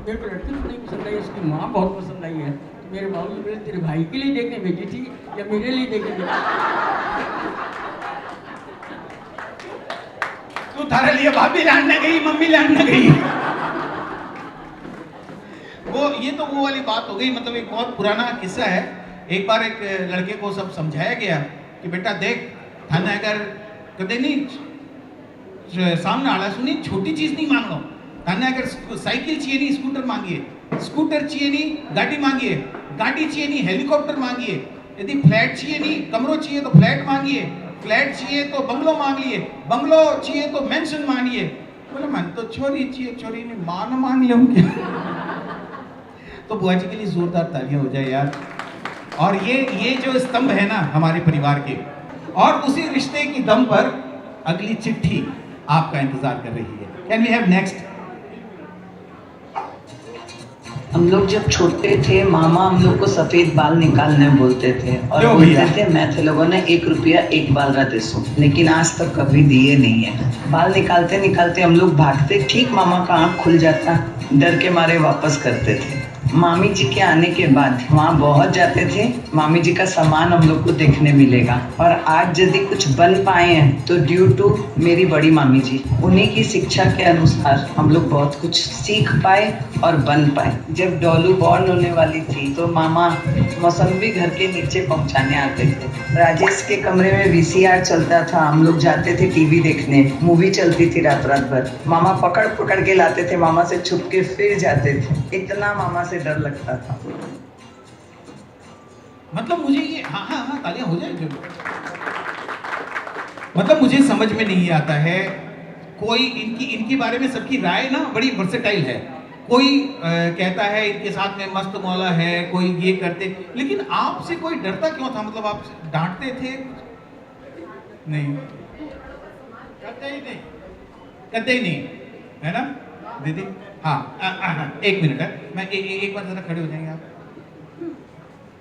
मेरे को लड़की तो नहीं पसंद आई, उसकी माँ बहुत पसंद आई है। तो मेरे बाबू बोले तेरे भाई के लिए देखने भेजी थी या मेरे लिए देखने भेजी? तू थारे लिए भाभी लाने गई, मम्मी लाने गई। ये तो वो वाली बात हो गई। मतलब एक बहुत पुराना किस्सा है। एक बार एक लड़के को सब समझाया गया कि बेटा देख, थाने अगर कदे नहीं सामने आला सुनी छोटी चीज नहीं मांगो। थाने अगर साइकिल चाहिए नहीं स्कूटर मांगिए, स्कूटर चाहिए नहीं गाड़ी मांगिए, गाड़ी चाहिए नहीं हेलीकॉप्टर मांगिए, यदि फ्लैट चाहिए नहीं कमरों चाहिए तो फ्लैट मांगिए, फ्लैट चाहिए तो बंगलो मांग लिए, बंगलो चाहिए तो मेंशन मांगिए। बोले मन तो छोरी चाहिए, छोरी नहीं मान मांग लूं क्या? तो बुआ जी के लिए जोरदार तालियां हो जाए यार। और ये जो स्तंभ है ना हमारे परिवार के, और उसी रिश्ते की दम पर अगली चिट्ठी आपका इंतजार कर रही है। Can we have next? हम लोग जब छोटे थे मामा हम लोग को सफेद बाल निकालने बोलते थे और क्यों बोलते भैया? थे मैं थे लोगों ने 1 रुपया 1 बाल का देसो, लेकिन आज तक कभी दिए नहीं है। बाल निकालते निकालते हम लोग भागते, ठीक मामा का आँख खुल जाता, डर के मारे वापस करते थे। मामी जी के आने के बाद वहाँ बहुत जाते थे, मामी जी का सामान हम लोग को देखने मिलेगा। और आज यदि कुछ बन पाए हैं तो ड्यू टू मेरी बड़ी मामी जी, उन्हीं की शिक्षा के अनुसार हम लोग बहुत कुछ सीख पाए और बन पाए। जब डॉलू बॉर्न होने वाली थी तो मामा मौसम्बी घर के नीचे पहुँचाने आते थे। राजेश के कमरे में VCR चलता था, हम लोग जाते थे टीवी देखने, मूवी चलती थी रात रात भर। मामा पकड़ पकड़ के लाते थे, मामा से छुप के फिर जाते थे, इतना मामा से डर लगता था। मतलब मुझे ये हाँ तालियां हो जाए। मतलब मुझे समझ में नहीं आता है, कोई इनके बारे में सबकी राय ना बड़ी वर्सेटाइल है। कोई कहता है इनके साथ में मस्त मौला है, कोई ये करते, लेकिन आपसे कोई डरता क्यों था? मतलब आप डांटते थे? नहीं, कतई नहीं, है ना दीदी? हाँ, 1 मिनट है, मैं एक बार जरा खड़े हो जाएंगे आप?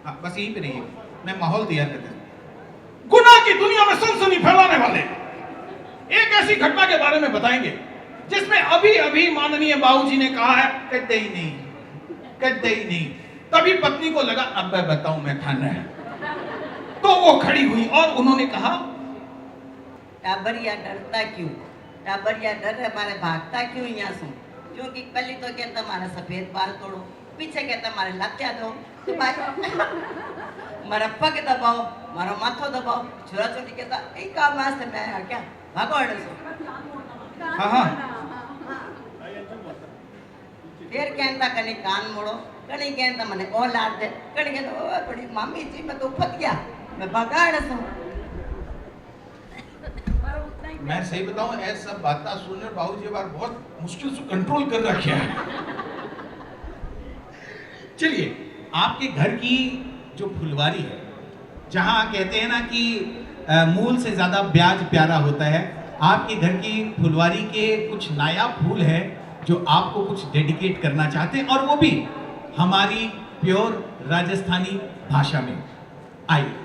हाँ, बस यहीं पे रहिए, मैं माहौल तैयार करता हूँ। गुनाह की दुनिया में सनसनी फैलाने वाले एक ऐसी घटना के बारे में बताएंगे जिसमें अभी अभी माननीय बाबूजी ने कहा है कदे ही नहीं। तभी पत्नी को लगा अब मैं बताऊं मैं खाना है, तो वो खड़ी हुई और उन्होंने कहा टाबरिया डरता क्यों? टाबरिया डर हमारे भागता क्यों यहाँ से? क्योंकि पहले तो कहता हमारा सफेद बाल तोड़ो, पीछे कहता हमारे लात्या दो, तो मारा पग दबाओ, मारा माथो दबाओ, छोरा छोटी कहता एक काम वास्ते मैं आया क्या भागो अड़े से। हाँ फिर कहता कने कान मोड़ो, कने कहता मने ओ लाड दे, कने कहता ओ बड़ी मामी जी मैं तो फट गया, मैं भगाड़ सो। मैं सही बताऊं ऐसा सब बातें सुनने बाबूजी बार बहुत मुश्किल से कंट्रोल कर रखा है। चलिए, आपके घर की जो फुलवारी है, जहां कहते हैं ना कि मूल से ज्यादा ब्याज प्यारा होता है, आपके घर की फुलवारी के कुछ नायाब फूल है जो आपको कुछ डेडिकेट करना चाहते हैं, और वो भी हमारी प्योर राजस्थानी भाषा में। आइए।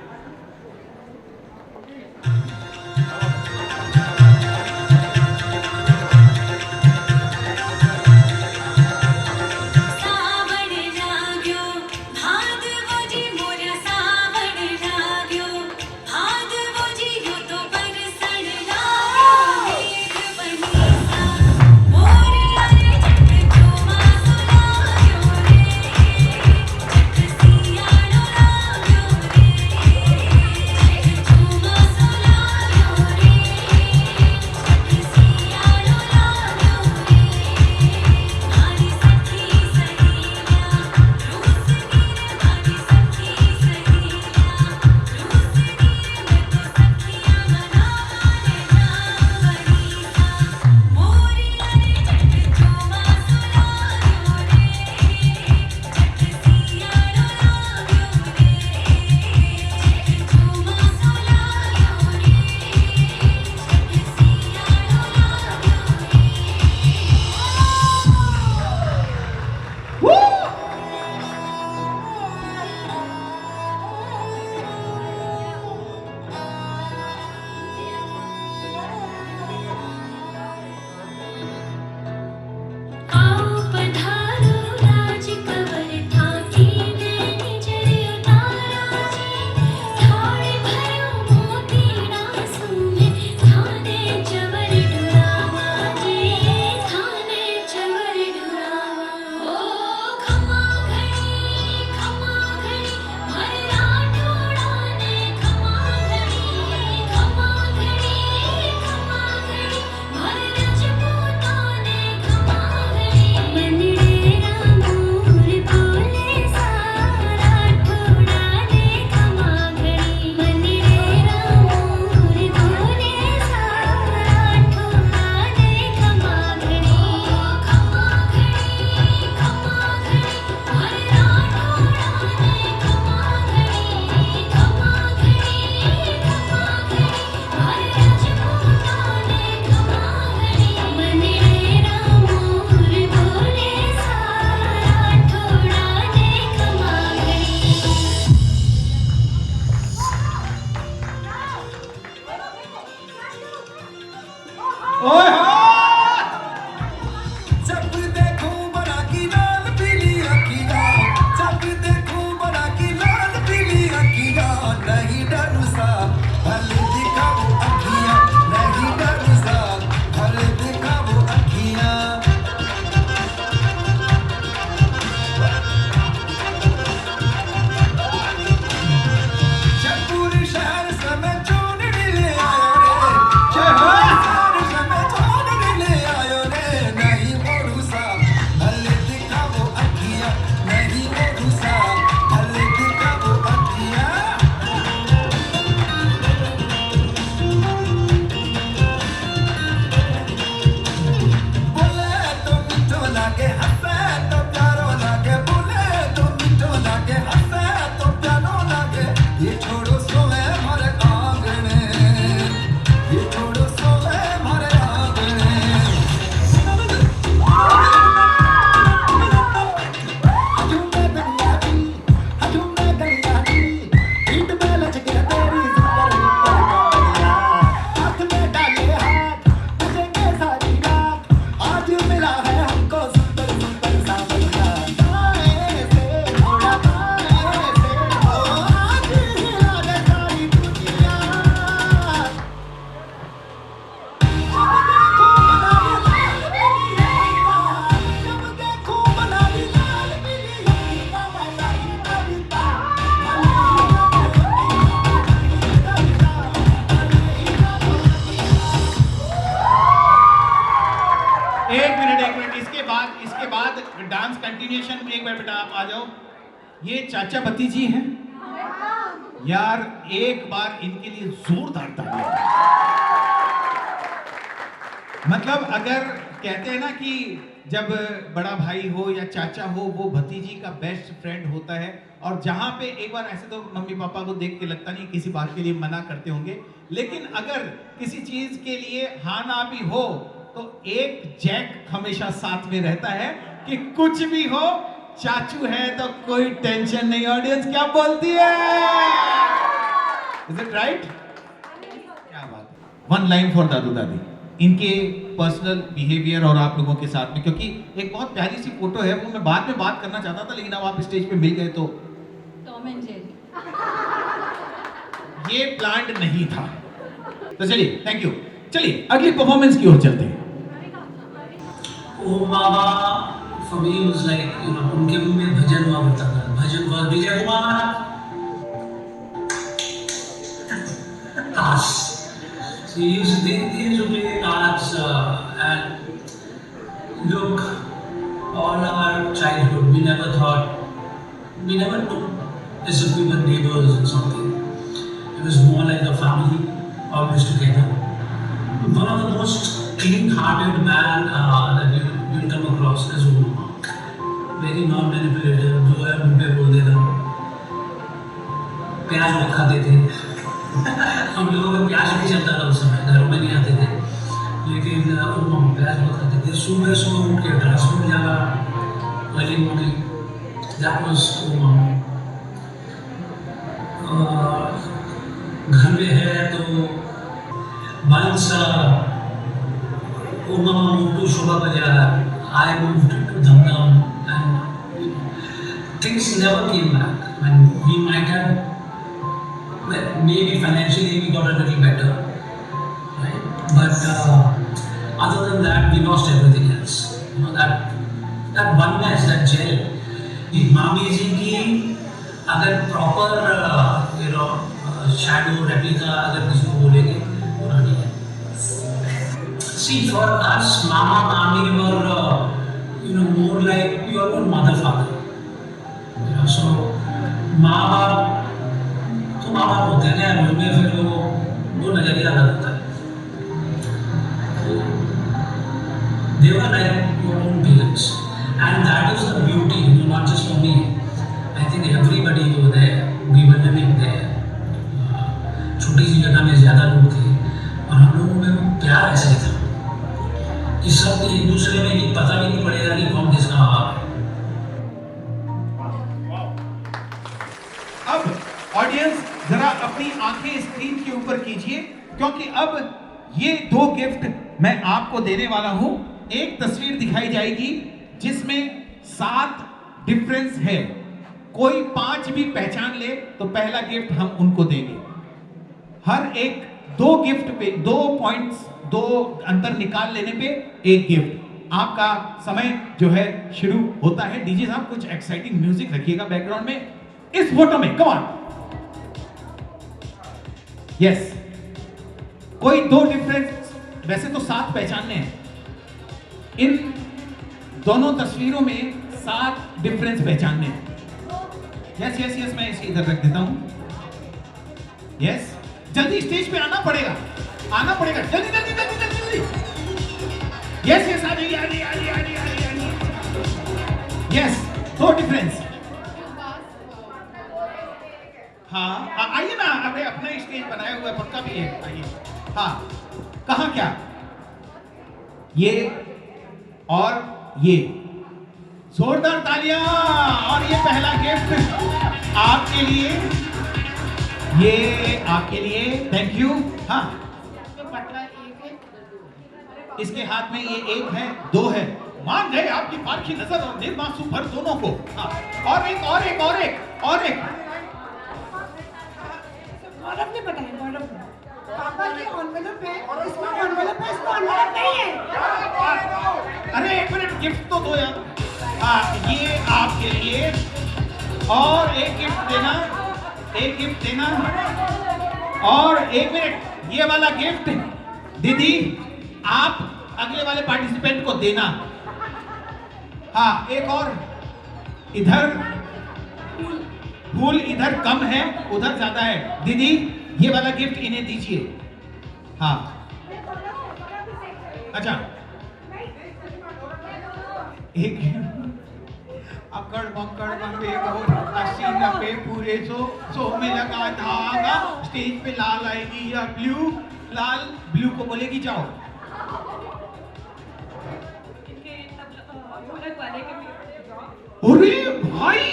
एक मिनट इसके बाद डांस कंटिन्यूएशन। एक मिनट बेटा आप आ जाओ। ये चाचा भतीजी हैं यार, एक बार इनके लिए जोरदार तालियां। मतलब अगर कहते हैं ना कि जब बड़ा भाई हो या चाचा हो, वो भतीजी का बेस्ट फ्रेंड होता है। और जहां पे एक बार ऐसे तो मम्मी पापा को देख के लगता नहीं किसी बात के लिए मना करते होंगे, लेकिन अगर किसी चीज के लिए हाँ ना भी हो तो एक जैक हमेशा साथ में रहता है कि कुछ भी हो, चाचू है तो कोई टेंशन नहीं। ऑडियंस क्या बोलती है? Is it right? क्या बात है। वन लाइन फॉर दादू दादी, इनके पर्सनल बिहेवियर और आप लोगों के साथ में, क्योंकि एक बहुत प्यारी सी फोटो है, वो मैं बाद में बात करना चाहता था लेकिन अब आप स्टेज पे मिल गए तो। Tom and Jerry. ये प्लान्ड नहीं था। तो चलिए, थैंक यू। चलिए अगली परफॉर्मेंस की ओर चलते हैं। ओ बाबा for me was like, you know, उनके मुंह में भजन हुआ करता था। भजन was विजय कुमार ताश। So he used to play cards and look, all our childhood we never took as if we were neighbors or something. It was more like a family, always together. One of the most clean-hearted man that you'll come across is Uma. Very non-manipulative, जो है मुंह पे बोल देना। प्याज बहुत खाते थे। हम लोगों का प्याज भी चलता था उस समय, घरों में नहीं आते थे, लेकिन उमा प्याज बहुत खाते थे। सुबह उठ के ट्रांसपोर्ट जाना, early morning, that was Uma. घर में है तो once Uma moved to Shobha Bazaar, I moved to Dhamdam, and things never came back. And we might have, maybe financially we got a little better, right? But other than that, we lost everything else. You know, that oneness, that gel. मामी जी की अगर proper you know shadow replica अगर किसी को बोलेंगे वो नहीं है। See, for us, Mama, Mami were, you know, more like your own mother, father. You know, so माँ बाप तो माँ बाप होते हैं ना, उनमें फिर वो नजरिया अलग होता है। They were like your own parents, and that is the beauty, you know, not just for me. I think everybody over there, we were living there. छोटी सी जगह में ज़्यादा लोग थे और हम लोगों में वो प्यार ऐसे था कि सब एक दूसरे में ये पता भी नहीं पड़ेगा कि कौन किसका बाप है। अब ऑडियंस जरा अपनी आंखें स्क्रीन के ऊपर कीजिए, क्योंकि अब ये दो गिफ्ट मैं आपको देने वाला हूं। एक तस्वीर दिखाई जाएगी जिसमें 7 डिफरेंस है। कोई 5 भी पहचान ले तो पहला गिफ्ट हम उनको देंगे। हर एक 2 गिफ्ट पे 2 पॉइंट्स, 2 अंतर निकाल लेने पे एक गिफ्ट। आपका समय जो है शुरू होता है। डीजे साहब कुछ एक्साइटिंग म्यूजिक रखिएगा बैकग्राउंड में। इस फोटो में कम ऑन, यस, कोई 2 डिफरेंस, वैसे तो 7 पहचानने हैं। इन दोनों तस्वीरों में 7 डिफरेंस पहचानने हैं। यस यस यस, मैं इसे इधर रख देता हूं। यस, जल्दी स्टेज पे आना पड़ेगा, जल्दी जल्दी जल्दी जल्दी जल्दी। यस यस, आ जाइए। Yes, 2 difference. हाँ आइए ना, अबे अपना स्टेज बनाया हुआ है, पक्का भी है, आइए। हाँ, कहाँ क्या? ये और ये, जोरदार तालियां। और ये पहला गिफ्ट आपके लिए, ये आपके लिए, थैंक यू। हाँ, इसके हाथ में ये 1 है, 2 है। मान गए आपकी पारखी नजर और निर्मा सुपर दोनों को। हाँ, और एक गौरव ने बताया, गौरव ने। पापा की एनवेलप है, इसमें एनवेलप है, इसमें एनवेलप नहीं है। अरे एक मिनट, गिफ्ट तो दो यार। हाँ, ये आपके लिए, और एक गिफ्ट देना, और 1 मिनट, ये वाला गिफ्ट दीदी आप अगले वाले पार्टिसिपेंट को देना। हाँ, एक और, इधर फूल इधर कम है, उधर ज्यादा है। दीदी ये वाला गिफ्ट इन्हें दीजिए। हाँ अच्छा, एक अकड़ बकड़ बंबे और 80-90 पूरे सो में लगा धागा, स्टेज पे लाल आएगी या ब्लू, लाल ब्लू को बोलेगी जाओ। अरे भाई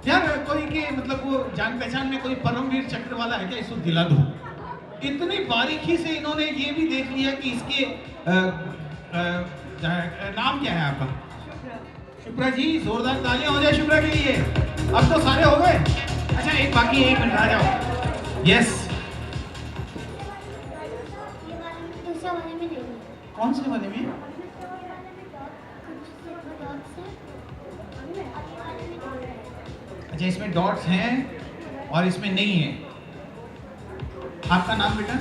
यार, कोई के मतलब वो जान पहचान में कोई परमवीर चक्र वाला है क्या? इसको दिला दो। इतनी बारीकी से इन्होंने ये भी देख लिया कि इसके नाम क्या है आपका? शुभ्रा जी, जोरदार तालियां हो जाए शुभ्रा के लिए। अब तो सारे हो गए। अच्छा एक बाकी, एक मिनट आ जाओ। यस, कौन से वाले में? अच्छा इसमें डॉट्स हैं और इसमें नहीं है। आपका नाम बेटा?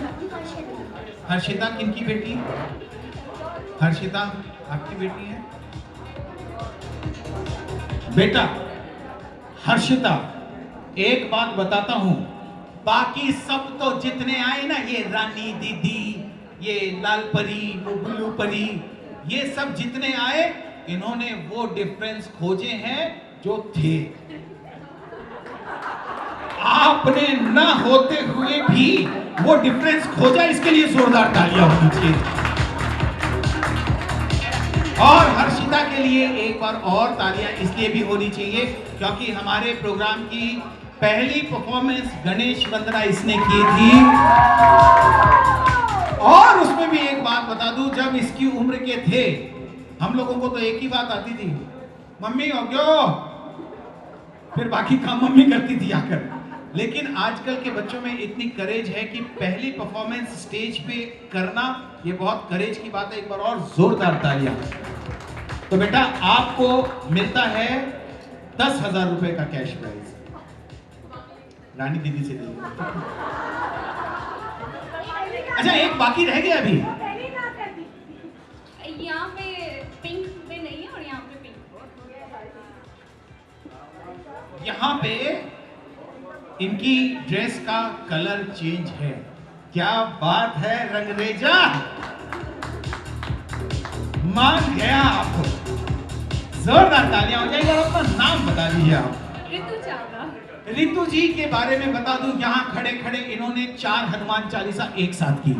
हर्षिता। किनकी बेटी? हर्षिता आपकी बेटी है? बेटा हर्षिता, एक बात बताता हूं, बाकी सब तो जितने आए ना, ये रानी दीदी, ये लाल परी, वो ब्लू परी, ये सब जितने आए, इन्होंने वो डिफरेंस खोजे हैं जो थे। आपने न होते हुए भी वो डिफरेंस खोजा, इसके लिए जोरदार तालियां होनी चाहिए। और हर्षिता के लिए एक बार और तालियां इसलिए भी होनी चाहिए क्योंकि हमारे प्रोग्राम की पहली परफॉर्मेंस गणेश वंदना इसने की थी। और उसमें भी एक बात बता दूं, जब इसकी उम्र के थे, हम लोगों को तो एक ही बात आती थी, मम्मी हो गयो, फिर बाकी काम मम्मी करती थी आकर। लेकिन आजकल के बच्चों में इतनी करेज है कि पहली परफॉर्मेंस स्टेज पे करना, ये बहुत करेज की बात है। एक बार और जोरदार तालियां। तो बेटा आपको मिलता है 10,000 रुपए का कैश प्राइज। रानी दीदी से दे। अच्छा एक बाकी रह गया अभी। यहाँ पे पिंक पे नहीं है और यहाँ पे पिंक। यहाँ पे इनकी ड्रेस का कलर चेंज है। क्या बात है रंगरेजा, मान गया आपको। जोरदार तालियां हो जाएगी। अपना नाम बता दीजिए आप। ऋतु चावला। ऋतु जी के बारे में बता दूं, यहाँ खड़े खड़े इन्होंने 4 हनुमान चालीसा एक साथ की।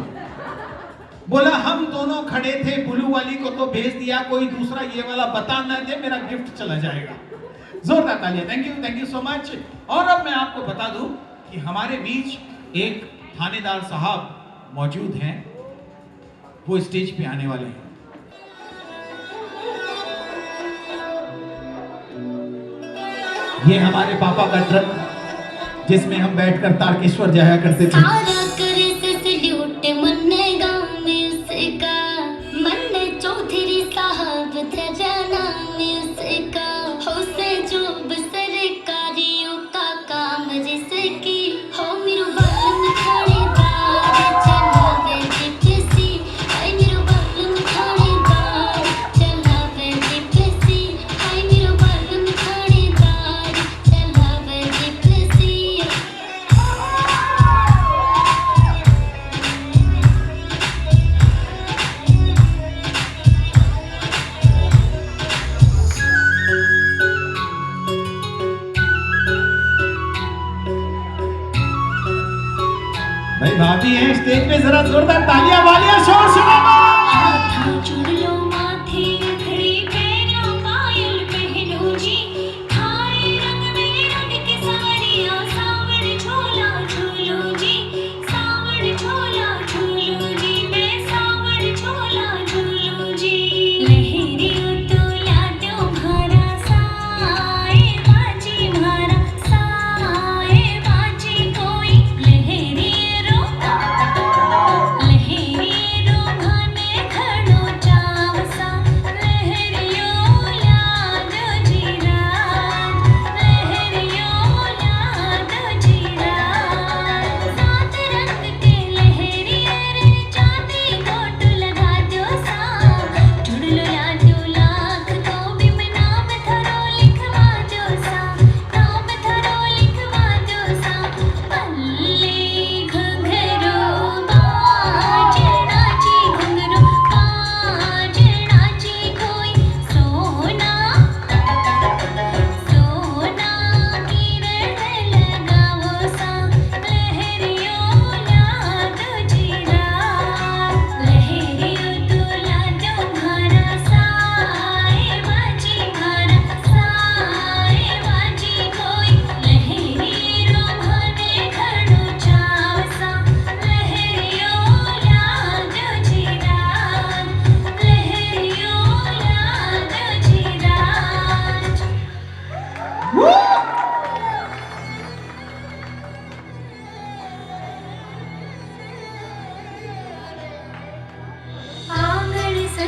बोला हम दोनों खड़े थे, ब्लू वाली को तो भेज दिया, कोई दूसरा ये वाला बता न दे, मेरा गिफ्ट चला जाएगा। जोरदार तालियां। Thank you so much. और अब मैं आपको बता दूं कि हमारे बीच एक थानेदार साहब मौजूद हैं, वो स्टेज पे आने वाले हैं। ये हमारे पापा का ट्रक जिसमें हम बैठकर तारकेश्वर जाया करते थे। चौधरी साहब उसका हौसे जो सरकारियों का काम जिसकी हो मेरो बालम थानेदार चलावे जीपीसी, हाय मेरो बालम थानेदार चलावे जीपीसी, हाय मेरो बालम थानेदार चलावे जीपीसी। भाई भाभी हैं स्टेज पे, जरा जोरदार तालियां वालियां शोर शराबा। चुन लो माथे घड़ी पहनो पायल पहनो जी, खाए रंग में रंग के सावरिया सावर झोला झूलो जी, सावर झोला झूलो जी, मैं सावर झोला झूलो जी। लहरी उतोला दो भारा साए बाजी भारा साए बाजी कोई लहरी रो भाने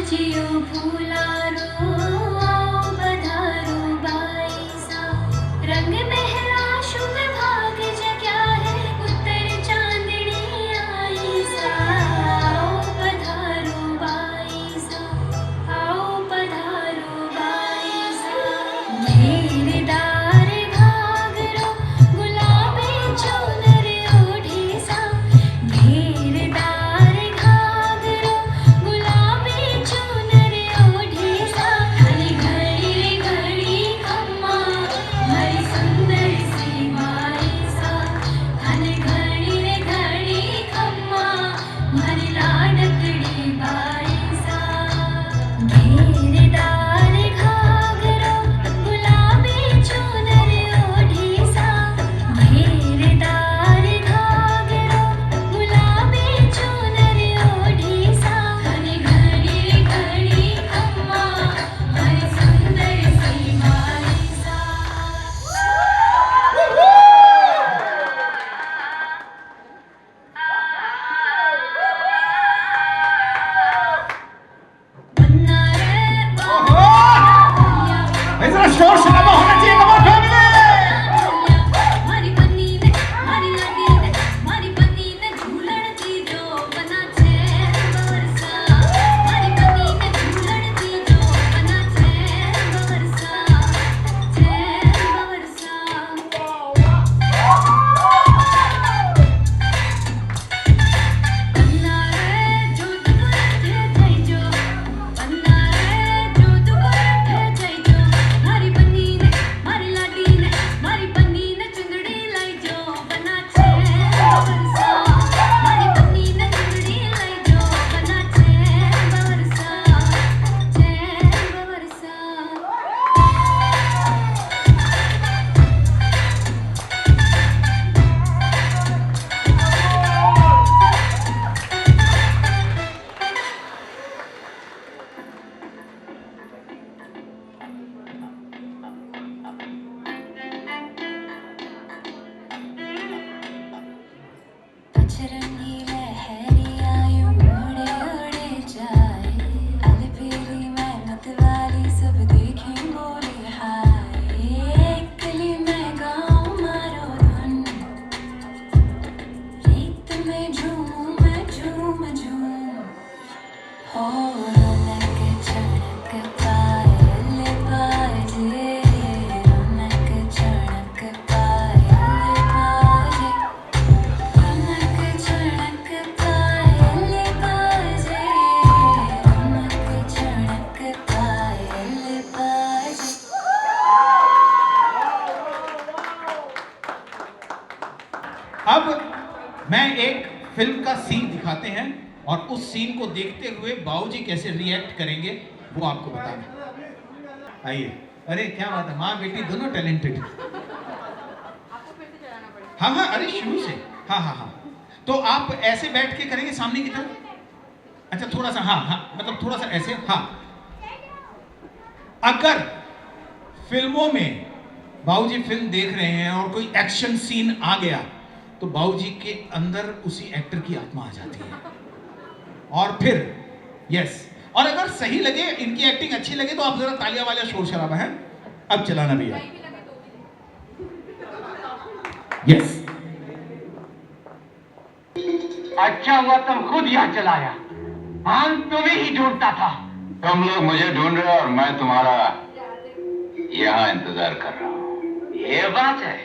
जियो फूलारो आओ पधारो बाईसा रंग महला शुभ भाग जग्या है उत्तर चांदनी आई सा आओ पधारो बाईसा घेरदार घाघरो गुलाबी चुनर ओढ़ी सा घेरदार घाघरो गुलाबी चुनर ओढ़ी सा घड़ी घड़ी घड़ी खम्मा हरी सुंदर सी बाई सा घड़ी घड़ी खम्मा हरी लाडकड़ी बाई सा घेरदार घाघरो गुलाबी चुनर ओढ़ी सा घेरदार घाघरो गुलाबी चुनर ओढ़ी सा घड़ी घड़ी खम्मा हरी सुंदर सी बाई सा बन्ना रे जरा शोर शराबा होना चाहिए कमर फैमिली। मारी बन्नी ने मारी लाडी ने मारी बन्नी ने झूलण दी जो बना छे बरसा मारी बन्नी ने झूलण दी जो बना छे बरसा बन्ना रे जोधपुर ठे जई जो बन्ना रे जोधपुर ठे जई जो मारी बन्नी ने मारी लाडी ने मारी बन्नी ने चुंदड़ी लाई जो बना छे बरसा मारी बन्नी ने चुंदड़ी लाई जो बना छे बरसा पचरंगी लहरिया यूं उड़े उड़े जाए अलफेरी मैं मतवाली सब देखें बोले हाय कली मैं गाऊं मारो धुन रीत में झूमूं मैं झूम हो रौनक चढ़क पायल बाजे रौनक चढ़क पायल बाजे रौनक चढ़क पायल बाजे रौनक चढ़क पायल बाजे अब मैं एक फिल्म का सीन दिखाते हैं और उस सीन को देखते हुए बाबूजी कैसे रिएक्ट करेंगे वो आपको बताना। आइए। अरे क्या बात है, माँ बेटी दोनों टैलेंटेड। हाँ हाँ, अरे शुरू से। हाँ हाँ हाँ, तो आप ऐसे बैठ के करेंगे सामने की तरफ। अच्छा थोड़ा सा, हाँ हाँ, मतलब थोड़ा सा ऐसे। हाँ, अगर फिल्मों में बाबूजी फिल्म देख रहे हैं और कोई एक्शन सीन आ गया तो बाबूजी के अंदर उसी एक्टर की आत्मा आ जाती है। और फिर यस, और अगर सही लगे, इनकी एक्टिंग अच्छी लगे तो आप जरा तालियां वाला शोर शराबा है। अब चलाना भैया। यस, अच्छा हुआ तुम खुद यहाँ चलाया, हम तुम्हें ही ढूंढता था। तुम लोग मुझे ढूंढ रहे हो और मैं तुम्हारा यहाँ इंतजार कर रहा हूँ। ये बात है।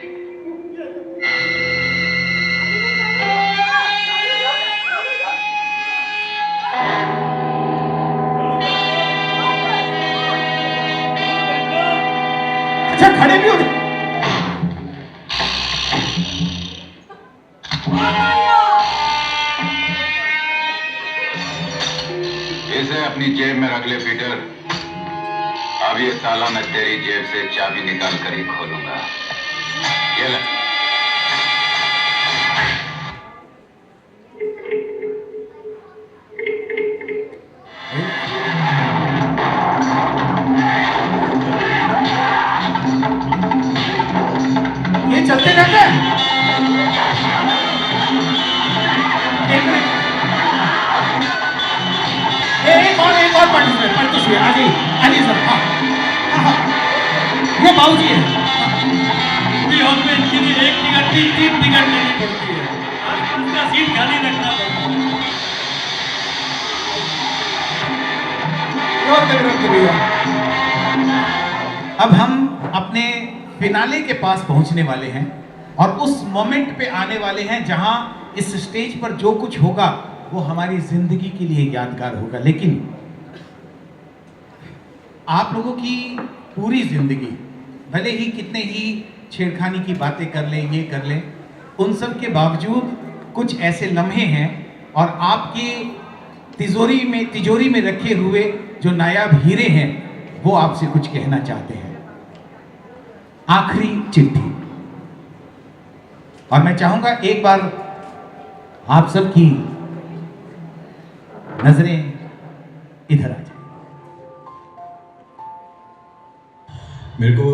अच्छा खड़े भी हो जाओ। इसे अपनी जेब में रख ले पीटर। अब ये ताला मैं तेरी जेब से चाबी निकाल कर ही खोलूंगा। ये ले। ये चलते रहते हैं। एक और जी आ जाइए सर। हाँ हाँ ये बाबूजी है। पूरी हॉल में इनके लिए एक टिकट की 3 टिकट लेनी पड़ती है। उसका सीट खाली रखना पड़ता है। भैया अब हम अपने फिनाले के पास पहुंचने वाले हैं और उस मोमेंट पे आने वाले हैं जहां इस स्टेज पर जो कुछ होगा वो हमारी जिंदगी के लिए यादगार होगा। लेकिन आप लोगों की पूरी जिंदगी भले ही कितने ही छेड़खानी की बातें कर लें, ये कर लें, उन सब के बावजूद कुछ ऐसे लम्हे हैं और आपके तिजोरी में रखे हुए जो नायाब हीरे हैं वो आपसे कुछ कहना चाहते हैं। आखिरी चिट्ठी। और मैं चाहूंगा एक बार आप सबकी नजरें इधर आ जाए। मेरे को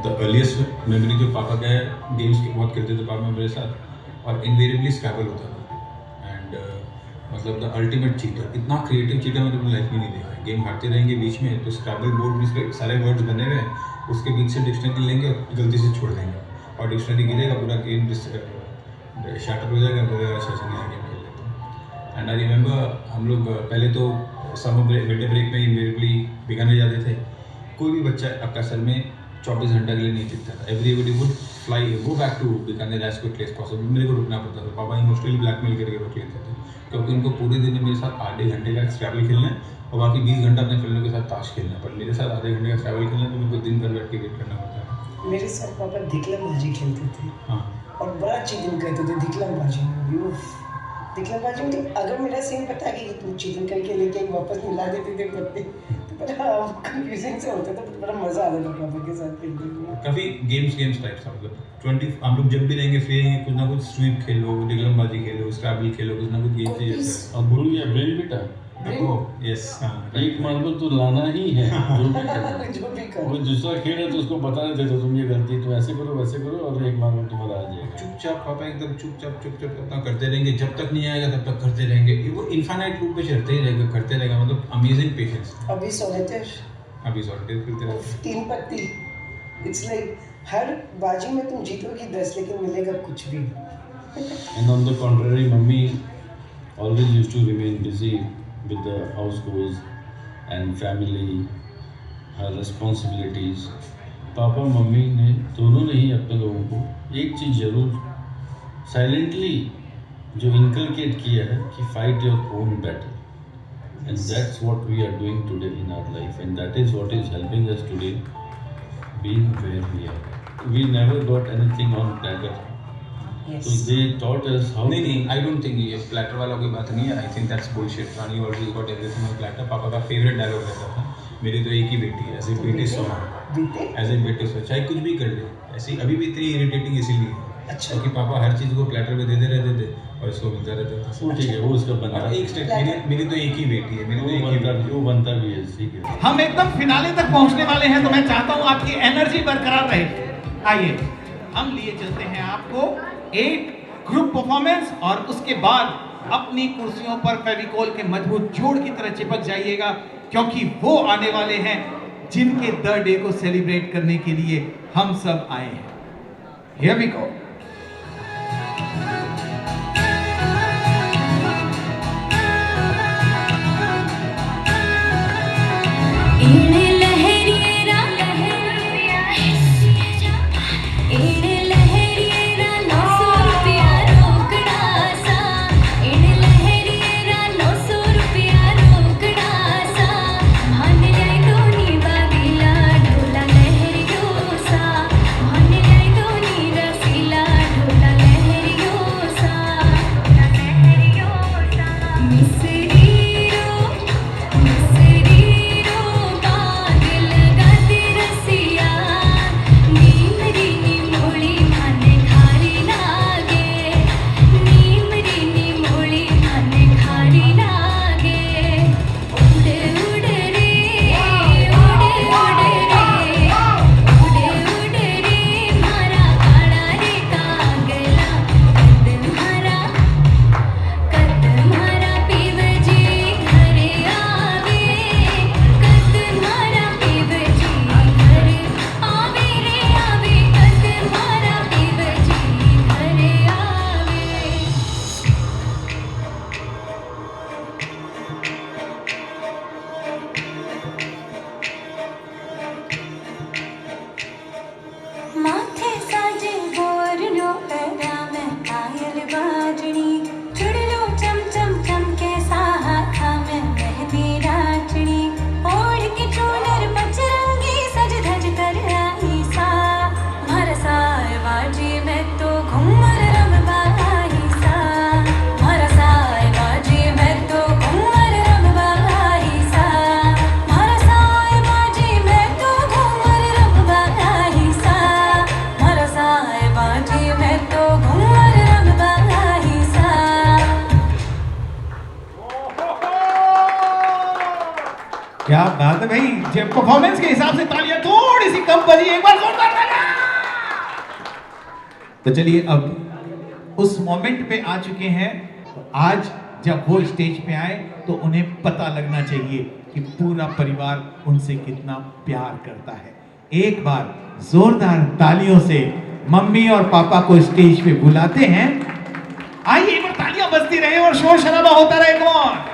द अर्लीस्ट मेमोरी जो पापा का है, गेम्स के बहुत खेलते थे पापा मेरे साथ और इनवेरिएबली स्क्रैबल होता था। एंड मतलब द अल्टीमेट चीटर, इतना क्रिएटिव चीटर मैंने अपनी लाइफ में नहीं देखा है। गेम हारते रहेंगे बीच में तो स्क्रैबल बोर्ड में सारे वर्ड्स बने हुए हैं, उसके बीच से डिक्शनरी लेंगे और गलती से छोड़ देंगे और डिक्शनरी गिरेगा, पूरा गेम शैटर हो जाएगा, बोलेगा अच्छा नहीं आगे खेल लेते हैं। एंड आई रिमेंबर हम लोग पहले तो समर ब्रेक विंटर ब्रेक में इनवेरिएबली बीकानेर जाते थे। कोई भी बच्चा आपका सर में 24 घंटे के लिए नहीं टिकता था। Everybody would fly go back to Bikaner as quickly as possible. मेरे को रुकना पड़ता था, पापा इमोशनली ब्लैकमेल करके रोक लेते थे क्योंकि उनको पूरे दिन मेरे साथ आधे घंटे का स्क्रैबल खेलना है और बाकी 20 घंटा अपने फ्रेंडों के साथ ताश खेलना है। पर मेरे साथ आधे घंटे का स्क्रैबल खेलना है तो मेरे को दिन भर बैठ के वेट करना पड़ता है। मेरे साथ पापा दिखलमबाजी खेलते थे। हाँ और बड़ा चीटिंग करते थे दिखलमबाजी में। दिखलमबाजी में अगर मेरा सीन पता कि तुम चीटिंग करके लेके वापस मिला देते थे पत्ते तो बड़ा कंफ्यूजिंग से होता था, बड़ा मजा आता था पापा के साथ खेलते हुए। काफ़ी गेम्स टाइप था। मतलब 20 हम लोग जब भी रहेंगे फ्री रहेंगे, कुछ ना कुछ स्वीप खेलो, दिखलमबाजी खेलो, स्क्रैबल खेलो, कुछ ना कुछ गेम चाहिए। और भूल गया ब्रेन बेटा, यस एक मार्बल तो लाना ही है जो भी करो। जो भी करो। वो दूसरा खेल है तो उसको बताने देते तुम ये गलती तुम ऐसे करो वैसे करो और एक मार्बल तुम्हारा आ जाएगा। चुपचाप पापा एकदम चुपचाप अपना करते रहेंगे, जब तक नहीं आएगा तब तक करते रहेंगे। वो इनफाइनाइट लूप पे चलते ही रहेगा, करते रहेगा। मतलब अमेजिंग पेशेंस। अभी सॉलिटेयर खेलते रहते। 3 पत्ती। इट्स लाइक हर बाजी में तुम जीतोगी 10 लेकिन मिलेगा कुछ भी। And on the contrary, mummy always used to remain busy with the house chores and family, her responsibilities. Papa mummy ने दोनों ने ही अपने लोगों को एक चीज़ जरूर साइलेंटली जो इनकलकेट किया है कि fight your own battle, and that's what we are doing today in our life, and that is what is helping us today being where we are. We never got anything on platter. So they taught us how. नहीं, I don't think ये platter वाला कोई बात नहीं है. I think that's bullshit. Rani already got everything on platter. पापा का favorite dialogue रहता था, मेरी तो एक ही बेटी है, ऐसे बेटी सो, ऐसे बेटी सो, चाहे कुछ भी कर ले, ऐसी अभी भी इतनी इरिटेटिंग इसीलिए है क्योंकि पापा हर चीज़ को प्लेटर पे देते रहते थे और इसको मिलता रहता था। वो ठीक है, वो उसका बना एक स्टेप। मेरी तो एक ही बेटी है, मेरी तो एक ही बेटी, वो बनता भी है। ठीक है, हम एकदम फिनाले तक पहुंचने वाले हैं तो मैं चाहता हूं आपकी एनर्जी बरकरार रहे। आइए हम लिए चलते हैं आपको एक ग्रुप परफॉर्मेंस और उसके बाद अपनी कुर्सियों पर फेविकोल के मजबूत जोड़ की तरह चिपक जाइएगा क्योंकि वो आने वाले हैं जिनके द डे को सेलिब्रेट करने के लिए हम सब आए हैं। Here we go. क्या बात है भाई, जब परफॉर्मेंस के हिसाब से तालियां थोड़ी सी कम बजी, एक बार जोरदार तालियां। तो चलिए अब उस मोमेंट पे आ चुके हैं। आज जब वो स्टेज पे आए तो उन्हें पता लगना चाहिए कि पूरा परिवार उनसे कितना प्यार करता है। एक बार जोरदार तालियों से मम्मी और पापा को स्टेज पे बुलाते हैं। आइए एक बार तालियां बजती रहे और शोर शराबा होता रहे। कौन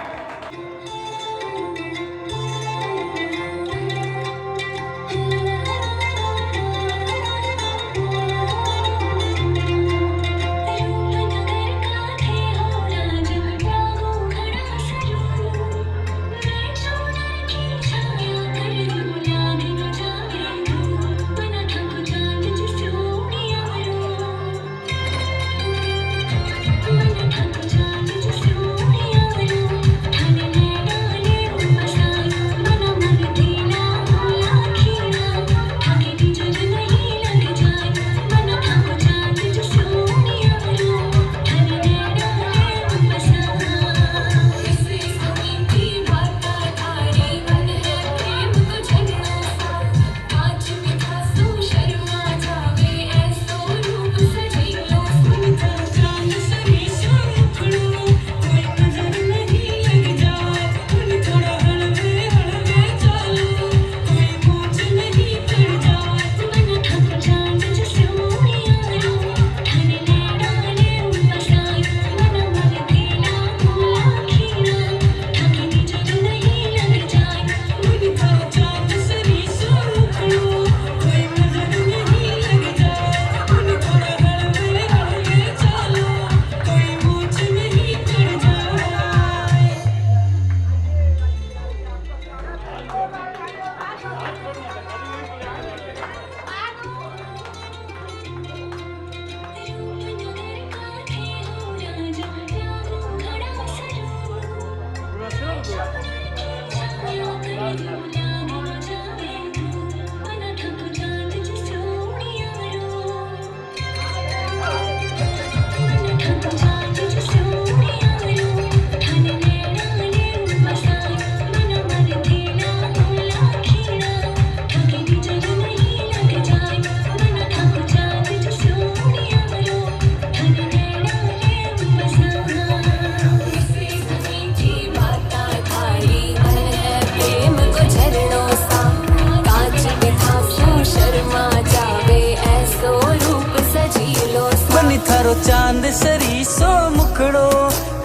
चांद सरी सो मुखड़ो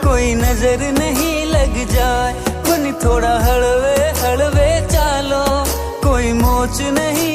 कोई नजर नहीं लग जाए, बनी थोड़ा हलवे हलवे चालो कोई मोच नहीं